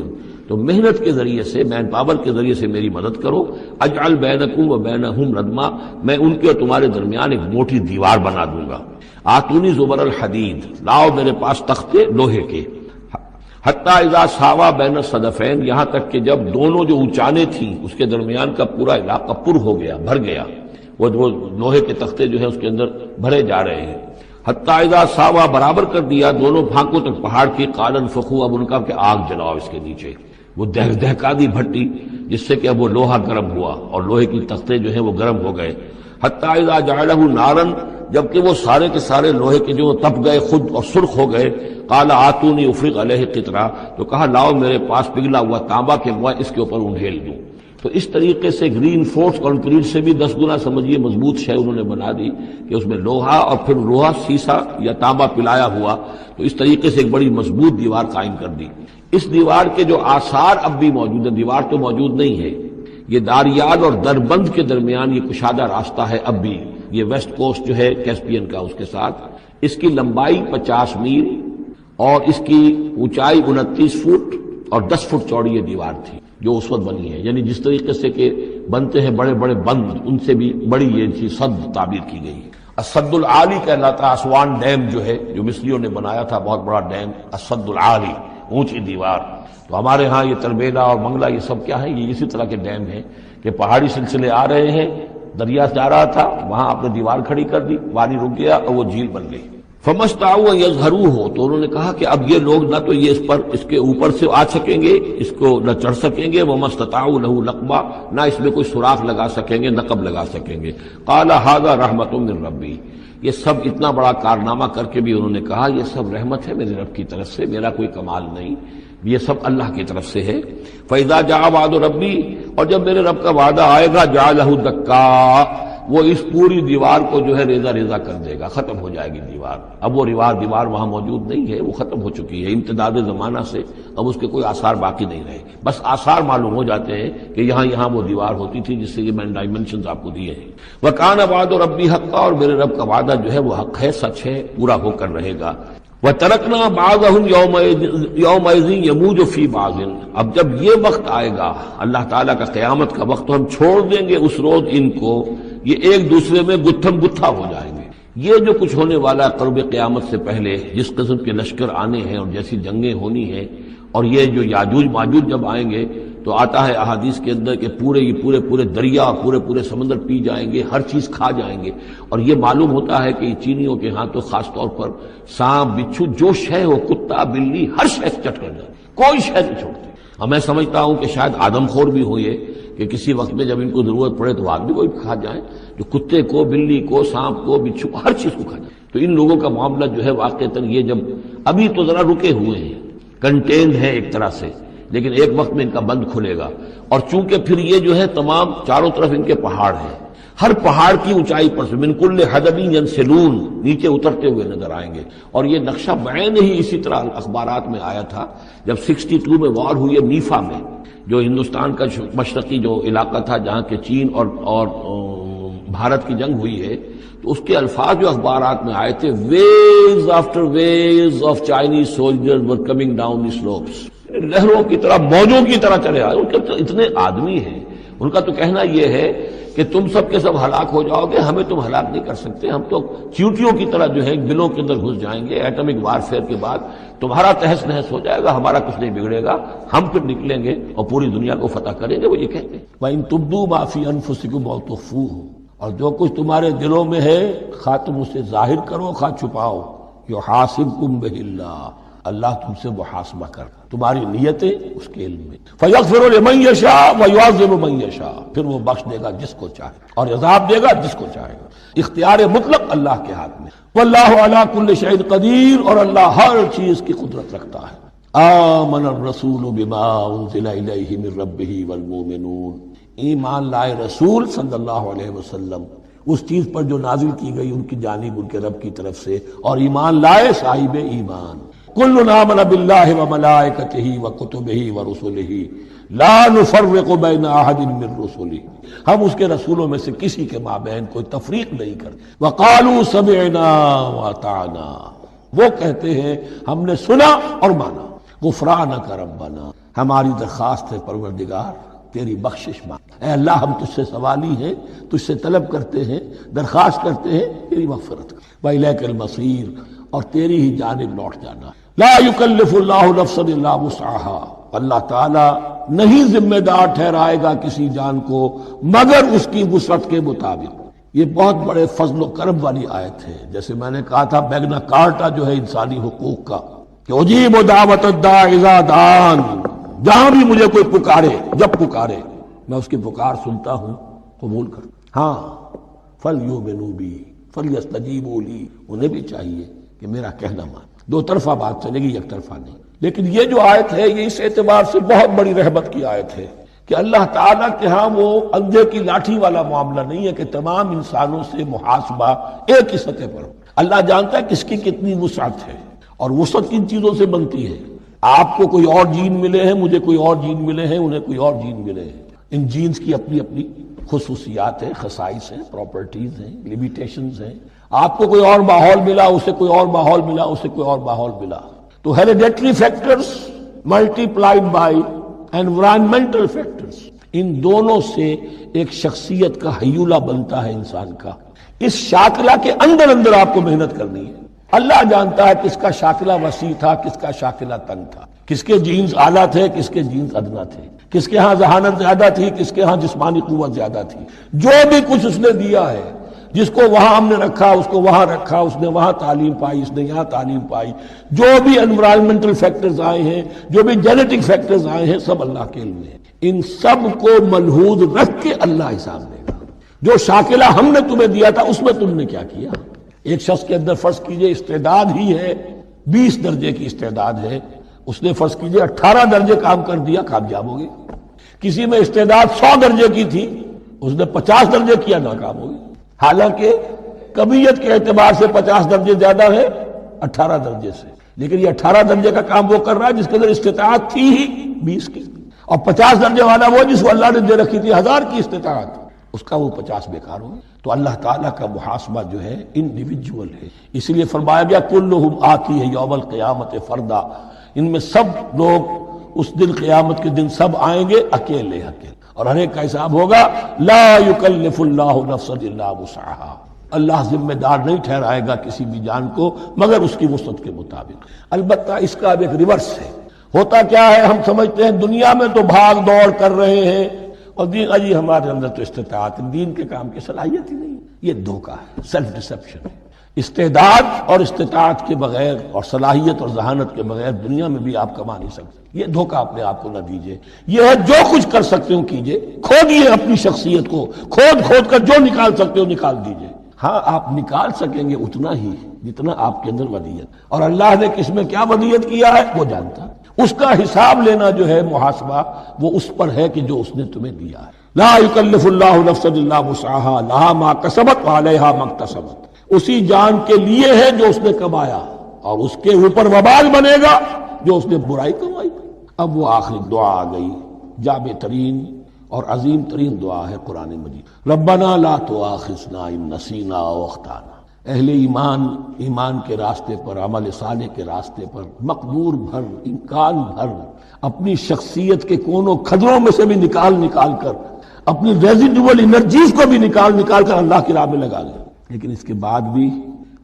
تو محنت کے ذریعے سے، مین پاور کے ذریعے سے میری مدد کرو۔ اجعل بینکم وبینہم ردما، میں ان کے اور تمہارے درمیان ایک موٹی دیوار بنا دوں گا۔ آتونی زبر الحدید، لاؤ میرے پاس تختے لوہے کے۔ حتی اذا ساوا بین الصدفین، یہاں تک کہ جب دونوں جو اونچانے تھیں اس کے درمیان کا پورا علاقہ پر ہو گیا، بھر گیا، وہ لوہے کے تختے جو ہیں اس کے اندر بھرے جا رہے ہیں۔ حتی اذا ساوا، برابر کر دیا دونوں پھانکوں تک پہاڑ کی، قال انفخوا، اب ان کا کہ آگ جلاؤ اس کے نیچے، وہ دہکا دی بھٹی جس سے کہ اب وہ لوہا گرم ہوا اور لوہے کی تختے جو ہیں وہ گرم ہو گئے۔ حتی اذا جعلہ نارا، جبکہ وہ سارے کے سارے لوہے کے جو تپ گئے خود اور سرخ ہو گئے، قال آتونی افرغ علیہ قطرہ، تو کہا لاؤ میرے پاس پگھلا ہوا تانبا کہ میں اس کے اوپر انڈھیل دوں۔ تو اس طریقے سے گرین فورس کنکریٹ سے بھی 10 گنا سمجھیے مضبوط شے انہوں نے بنا دی کہ اس میں لوہا اور پھر لوہا سیسا یا تانبا پلایا ہوا، تو اس طریقے سے ایک بڑی مضبوط دیوار قائم کر دی۔ اس دیوار کے جو آثار اب بھی موجود ہیں، دیوار تو موجود نہیں ہے، یہ داریال اور دربند کے درمیان یہ کشادہ راستہ ہے اب بھی، یہ ویسٹ کوسٹ جو ہے کیسپین کا، اس کے ساتھ اس کی لمبائی 50 میل اور اس کی اونچائی 29 فٹ اور 10 فٹ چوڑی یہ دیوار تھی جو اس وقت بنی ہے، یعنی جس طریقے سے کہ بنتے ہیں بڑے بڑے بند، ان سے بھی بڑی یہ صد تعبیر کی گئی ہے۔ السد العالی کہلاتا ہے اسوان ڈیم جو ہے، جو مصریوں نے بنایا تھا، بہت بڑا ڈیم، السد العالی، اونچی دیوار۔ تو ہمارے ہاں یہ تربیلا اور منگلہ یہ سب کیا ہے، یہ اسی طرح کے ڈیم ہیں کہ پہاڑی سلسلے آ رہے ہیں، دریا جا رہا تھا، وہاں آپ نے دیوار کھڑی کر دی، پانی رک گیا اور وہ جھیل بن گئی۔ فَمَسْتَطَاعُوا أَن يَظْهَرُوهُ، تو انہوں نے کہا کہ اب یہ لوگ نہ تو یہ اس پر اس کے اوپر سے آ سکیں گے، اس کو نہ چڑھ سکیں گے، وَمَا اسْتَطَاعُوا لَهُ نَقْبًا، نہ اس میں کوئی سوراخ لگا سکیں گے، نقب لگا سکیں گے۔ قَالَ هَذَا رَحْمَةٌ مِّن رَّبِّي، یہ سب اتنا بڑا کارنامہ کر کے بھی انہوں نے کہا یہ سب رحمت ہے میرے رب کی طرف سے، میرا کوئی کمال نہیں، یہ سب اللہ کی طرف سے ہے۔ فَإِذَا جَاءَ وَعْدُ رَبِّي، اور جب میرے رب کا وعدہ آئے گا، جَعَلَهُ دَكًّا، وہ اس پوری دیوار کو جو ہے ریزہ ریزہ کر دے گا، ختم ہو جائے گی دیوار۔ اب وہ دیوار وہاں موجود نہیں ہے، وہ ختم ہو چکی ہے امتداد زمانہ سے، اب اس کے کوئی آثار باقی نہیں رہے، بس آثار معلوم ہو جاتے ہیں کہ یہاں وہ دیوار ہوتی تھی، جس سے یہ میں نے ڈائمنشنز آپ کو دیے ہیں۔ وَكَانَ وَعْدُ رَبِّي حَقًّا، اور میرے رب کا وعدہ جو ہے وہ حق ہے، سچ ہے، پورا ہو کر رہے گا۔ وَتَرَكْنَا بَعْضَهُمْ يَوْمَئِذٍ يَمُوجُ فِي بَعْضٍ، اب جب یہ وقت آئے گا اللہ تعالیٰ کا قیامت کا وقت، تو ہم چھوڑ دیں گے اس روز ان کو، یہ ایک دوسرے میں گتھم گتھا ہو جائیں گے۔ یہ جو کچھ ہونے والا ہے قرب قیامت سے پہلے، جس قسم کے لشکر آنے ہیں اور جیسی جنگیں ہونی ہیں، اور یہ جو یاجوج ماجوج جب آئیں گے تو آتا ہے احادیث کے اندر کہ پورے دریا پورے سمندر پی جائیں گے، ہر چیز کھا جائیں گے، اور یہ معلوم ہوتا ہے کہ چینیوں کے ہاں تو خاص طور پر سانپ بچھو جو شے ہو، کتا بلی، ہر شے چٹ کر جائے، کوئی شے نہیں چھوڑتے۔ اور میں سمجھتا ہوں کہ شاید آدم خور بھی ہو یہ کہ کسی وقت میں جب ان کو ضرورت پڑے تو آدمی کو بھی کھا جائیں، جو کتے کو، بلی کو، سانپ کو، بچھو کو، ہر چیز کو کھا جائے۔ تو ان لوگوں کا معاملہ جو ہے واقعتاً یہ جب ابھی تو ذرا رکے ہوئے ہیں، کنٹینڈ ہے ایک طرح سے، لیکن ایک وقت میں ان کا بند کھلے گا، اور چونکہ پھر یہ جو ہے تمام چاروں طرف ان کے پہاڑ ہیں، ہر پہاڑ کی اونچائی پر سے من کل حدب ینسلون، نیچے اترتے ہوئے نظر آئیں گے۔ اور یہ نقشہ بعین ہی اسی طرح اخبارات میں آیا تھا جب 62 میں وار ہوئی ہے نیفا میں، جو ہندوستان کا مشرقی جو علاقہ تھا جہاں کے چین اور بھارت کی جنگ ہوئی ہے، تو اس کے الفاظ جو اخبارات میں آئے تھے، waves after waves of Chinese soldiers were coming down the slopes, لہروں کی طرح، موجوں کی طرح چلے آئے۔ ان کے تو اتنے آدمی ہیں، ان کا تو کہنا یہ ہے کہ تم سب کے سب ہلاک ہو جاؤ گے، ہمیں تم ہلاک نہیں کر سکتے، ہم تو چیونٹیوں کی طرح جو ہے بلوں کے اندر گھس جائیں گے، ایٹمک وارفیئر کے بعد تمہارا تہس نہس ہو جائے گا، ہمارا کچھ نہیں بگڑے گا، ہم پھر نکلیں گے اور پوری دنیا کو فتح کریں گے۔ وہ یہ کہتے ہیں وَإِن تُبْدُوا مَا فِي أَنفُسِكُمْ أَوْ تُخْفُوهُ، اور جو کچھ تمہارے دلوں میں ہے خواہ تم اسے ظاہر کرو خواہ چھپاؤ، يُحَاسِبْكُم بِهِ اللَّهُ، اللہ تم سے محاسبہ کر تمہاری نیتیں اس کے علم میں۔ فَيَغْفِرُ لِمَن يَشَاءُ وَيُعَذِّبُ مَن يَشَاءُ، پھر وہ بخش دے گا جس کو چاہے اور عذاب دے گا جس کو چاہے گا۔ اختیار مطلق اللہ کے ہاتھ میں۔ وَاللَّهُ عَلَى كُلِّ شَيْءٍ قَدِيرٌ، اور اللہ ہر چیز کی قدرت رکھتا ہے۔ آمن الرسول بما انزل الیہ من ربہ والمؤمنون، ایمان لائے رسول صلی اللہ علیہ وسلم اس چیز پر جو نازل کی گئی ان کی جانب، ان کے رب کی طرف سے، اور ایمان لائے صاحب ایمان۔ کل آمن باللہ وملائکتہ وکتبہ ورسلہ لا نفرق بین احد من رسلہ، ہم اس کے رسولوں میں سے کسی کے مابین کوئی تفریق نہیں کرتے۔ وقالوا سمعنا واطعنا، وہ کہتے ہیں ہم نے سنا اور مانا۔ غفرانک ربنا، ہماری درخواست ہے پروردگار تیری بخشش مانگ، اے اللہ ہم تجھ سے سوالی ہیں، تجھ سے طلب کرتے ہیں، درخواست کرتے ہیں تیری مغفرت کر۔ وإلیک المصیر، اور تیری ہی جانب لوٹ جانا۔ لا یکلف اللہ نفسا الا وسعها، اللہ تعالیٰ نہیں ذمہ دار ٹھہرائے گا کسی جان کو مگر اس کی وسعت کے مطابق۔ یہ بہت بڑے فضل و کرم والی آیت ہے، جیسے میں نے کہا تھا میگنا کارٹا جو ہے انسانی حقوق کا، کہ اجیب دعوت الداع اذا دعان، جہاں بھی مجھے کوئی پکارے، جب پکارے میں اس کی پکار سنتا ہوں، قبول کر۔ ہاں فلیؤمنوا بی، فَلْيَسْتَجِيبُوا لِي، انہیں بھی چاہیے کہ میرا کہنا مان. دو طرفہ بات چلے گی، یک طرفہ نہیں. لیکن یہ جو آیت ہے یہ اس اعتبار سے بہت بڑی رحمت کی آیت ہے کہ اللہ تعالیٰ کے ہاں وہ اندھے کی لاٹھی والا معاملہ نہیں ہے کہ تمام انسانوں سے محاسبہ ایک ہی سطح پر. اللہ جانتا ہے کس کی کتنی وسعت ہے، اور وسعت کن چیزوں سے بنتی ہے. آپ کو کوئی اور جین ملے ہیں، مجھے کوئی اور جین ملے ہیں، انہیں کوئی اور جین ملے ہیں. ان جینز کی اپنی اپنی خصوصیات ہیں، خصائص ہیں، پراپرٹیز ہیں، لیمیٹیشنز ہیں. آپ کو کوئی اور ماحول ملا، اسے کوئی اور ماحول ملا، اسے کوئی اور ماحول ملا. تو hereditary factors multiplied by environmental factors, ان دونوں سے ایک شخصیت کا حیولہ بنتا ہے انسان کا. اس شاکلہ کے اندر اندر آپ کو محنت کرنی ہے. اللہ جانتا ہے کس کا شاکلہ وسیع تھا، کس کا شاکلہ تنگ تھا، کس کے جینز اعلیٰ تھے، کس کے جینز ادنا تھے، کس کے ہاں ذہانت زیادہ تھی، کس کے ہاں جسمانی قوت زیادہ تھی. جو بھی کچھ اس نے دیا ہے، جس کو وہاں ہم نے رکھا اس کو وہاں رکھا، اس نے وہاں تعلیم پائی، اس نے یہاں تعلیم پائی. جو بھی انوائرمنٹل فیکٹرز آئے ہیں، جو بھی جینیٹک فیکٹرز آئے ہیں، سب اللہ کے علم میں. ان سب کو ملحوظ رکھ کے اللہ حساب لے گا. جو شاکلہ ہم نے تمہیں دیا تھا اس میں تم نے کیا کیا. ایک شخص کے اندر فرض کیجئے استعداد ہی ہے 20 درجے کی استعداد ہے، اس نے فرض کیجئے 18 درجے کام کر دیا، کامیاب ہو گئے. کسی میں استعداد 100 درجے کی تھی، اس نے 50 درجے کیا، ناکام ہو گئی. حالانکہ کمیت کے اعتبار سے 50 درجے زیادہ ہے 18 درجے سے، لیکن یہ 18 درجے کا کام وہ کر رہا ہے جس کے اندر استطاعت تھی ہی 20 کی، اور 50 درجے والا وہ جس کو اللہ نے دے رکھی تھی 1000 کی استطاعت، اس کا وہ 50 بیکار ہو. تو اللہ تعالیٰ کا محاسبہ جو ہے انڈیویجول ہے. اس لیے فرمایا گیا کلہم آتی ہے یوم القیامت فردا، ان میں سب لوگ اس دن قیامت کے دن سب آئیں گے اکیلے اکیلے، اور ہر ایک کا حساب ہوگا. لا یکلف اللہ نفسا الا وسعها، اللہ ذمہ دار نہیں ٹھہرائے گا کسی بھی جان کو مگر اس کی وسعت کے مطابق. البتہ اس کا اب ایک ریورس ہے. ہوتا کیا ہے، ہم سمجھتے ہیں دنیا میں تو بھاگ دوڑ کر رہے ہیں اور دین اجی ہمارے اندر تو استطاعت، دین کے کام کی صلاحیت ہی نہیں. یہ دھوکہ ہے، سیلف ڈسپشن ہے. استعداد اور استطاعت کے بغیر اور صلاحیت اور ذہانت کے بغیر دنیا میں بھی آپ کما نہیں سکتے. یہ دھوکہ اپنے آپ کو نہ دیجئے. یہ ہے جو کچھ کر سکتے ہو کیجئے، کھودیے اپنی شخصیت کو، کھود کر جو نکال سکتے ہو نکال دیجئے. ہاں آپ نکال سکیں گے اتنا ہی جتنا آپ کے اندر ودیت، اور اللہ نے کس میں کیا ودیت کیا ہے وہ جانتا. اس کا حساب لینا جو ہے محاسبہ وہ اس پر ہے کہ جو اس نے تمہیں دیا ہے. لا یکلف اللہ نفسا الا وسعها لها ما کسبت وعلیہا ما اکتسبت. اسی جان کے لیے ہے جو اس نے کمایا، اور اس کے اوپر وبال بنے گا جو اس نے برائی کمائی. اب وہ آخری دعا آ گئی، جامع ترین اور عظیم ترین دعا ہے قرآن مجید. ربنا لا تؤاخذنا ان نسینا او اخطانا. اہل ایمان کے راستے پر، عمل صالح کے راستے پر مقدور بھر، امکان بھر اپنی شخصیت کے کونوں کھدروں میں سے بھی نکال کر، اپنی ریزیڈول انرجیز کو بھی نکال کر اللہ کی راہ میں لگا لیں. لیکن اس کے بعد بھی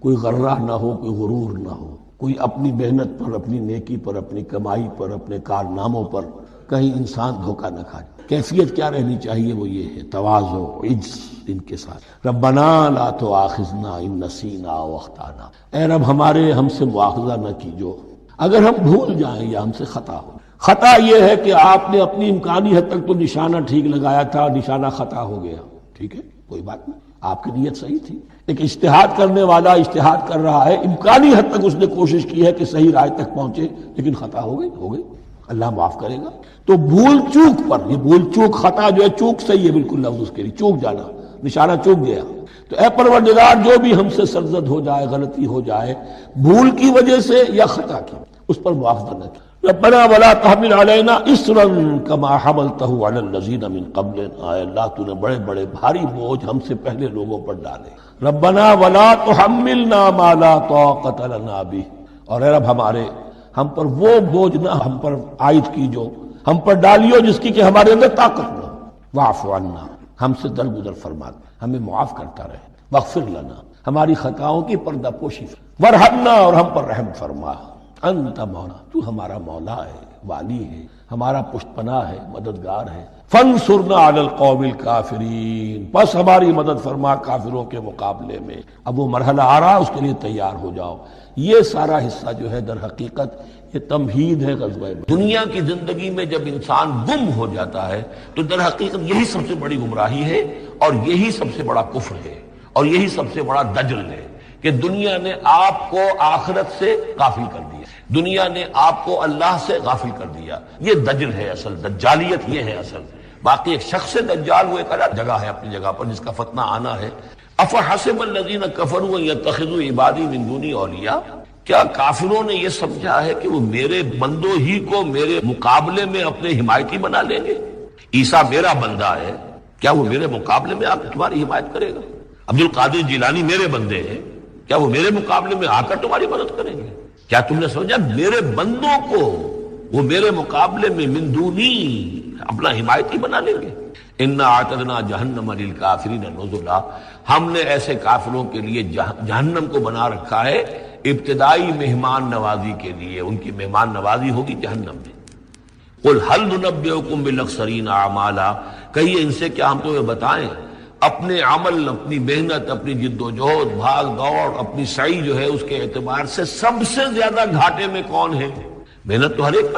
کوئی غرہ نہ ہو، کوئی غرور نہ ہو، کوئی اپنی محنت پر، اپنی نیکی پر، اپنی کمائی پر، اپنے کارناموں پر کہیں انسان دھوکہ نہ کھائے. کیفیت کیا رہنی چاہیے وہ یہ ہے تواضع عجز ان کے ساتھ. ربنا لا تؤاخذنا ان نسینا او اخطانا. اے رب ہم سے مواخذہ نہ کیجو اگر ہم بھول جائیں یا ہم سے خطا ہو. خطا یہ ہے کہ آپ نے اپنی امکانی حد تک تو نشانہ ٹھیک لگایا تھا، نشانہ خطا ہو گیا، ٹھیک ہے کوئی بات نہیں، آپ کی نیت صحیح تھی. ایک اجتہاد کرنے والا اجتہاد کر رہا ہے، امکانی حد تک اس نے کوشش کی ہے کہ صحیح رائے تک پہنچے، لیکن خطا ہو گئی، اللہ معاف کرے گا. تو بھول چوک پر، یہ بھول چوک خطا جو ہے، چوک صحیح ہے بالکل لفظ اس کے لیے، چوک جانا، نشانہ چوک گیا. تو اے پروردگار جو بھی ہم سے سرزد ہو جائے، غلطی ہو جائے، بھول کی وجہ سے یا خطا کی، اس پر معاوضہ نہ کیا. ربنا ولا تحمل علينا اسرا كما حملته على الذين من قبلنا. اے اللہ تو نے بڑے بڑے بھاری بوجھ ہم سے پہلے لوگوں پر ڈالے. ربنا ولا تحملنا ما لا طاقة لنا به. اور اے رب ہم پر وہ بوجھ نہ ہم پر عائد کی جو ہم پر ڈالیو جس کی کہ ہمارے اندر طاقت نہ. واعف عنا، ہم سے درگزر فرما، ہمیں معاف کرتا رہے. واغفر لنا، ہماری خطاؤں کی پردہ پوشی. ورحمنا، اور ہم پر رحم فرما. انت مولا، تو ہمارا مولا ہے، والی ہے، ہمارا پشت پناہ ہے، مددگار ہے. فانصرنا علی القوم الکافرین، بس ہماری مدد فرما کافروں کے مقابلے میں. اب وہ مرحلہ آ رہا، اس کے لیے تیار ہو جاؤ. یہ سارا حصہ جو ہے در حقیقت یہ تمہید ہے غزوہ. دنیا کی زندگی میں جب انسان گم ہو جاتا ہے تو در حقیقت یہی سب سے بڑی گمراہی ہے اور یہی سب سے بڑا کفر ہے. اور یہی سب سے بڑا دجل ہے کہ دنیا نے آپ کو آخرت سے غافل کر دیا، دنیا نے آپ کو اللہ سے غافل کر دیا. یہ دجل ہے اصل، دجالیت یہ ہے اصل. باقی ایک شخص دجال وہ ایک الگ جگہ ہے اپنی جگہ پر جس کا فتنہ آنا ہے. افحسب الذین کفروا ان یتخذوا عبادی من دونی اولیاء، کیا کافروں نے یہ سمجھا ہے کہ وہ میرے بندوں ہی کو میرے مقابلے میں اپنے حمایتی بنا لیں گے؟ عیسیٰ میرا بندہ ہے، کیا وہ میرے مقابلے میں آ کر تمہاری حمایت کرے گا؟ عبد القادر جیلانی میرے بندے ہیں، کیا وہ میرے مقابلے میں آ کر تمہاری مدد کریں گے؟ کیا تم نے سمجھا میرے بندوں کو وہ میرے مقابلے میں من دونی اپنا حمایتی بنا لیں گے؟ انا اعتدنا جہنم للکافرین نزلا، ہم نے ایسے کافروں کے لیے جہنم کو بنا رکھا ہے ابتدائی مہمان نوازی کے لیے. ان کی مہمان نوازی ہوگی جہنم میں. قل هل ننبئکم بالاخسرین اعمالا، کہیے ان سے کیا ہم تمہیں بتائیں اپنے عمل، اپنی محنت، اپنی جد و جہد، بھاگ دوڑ، اپنی سعی جو ہے اس کے اعتبار سے سب سے زیادہ گھاٹے میں کون ہے؟ محنت تو ہر ایک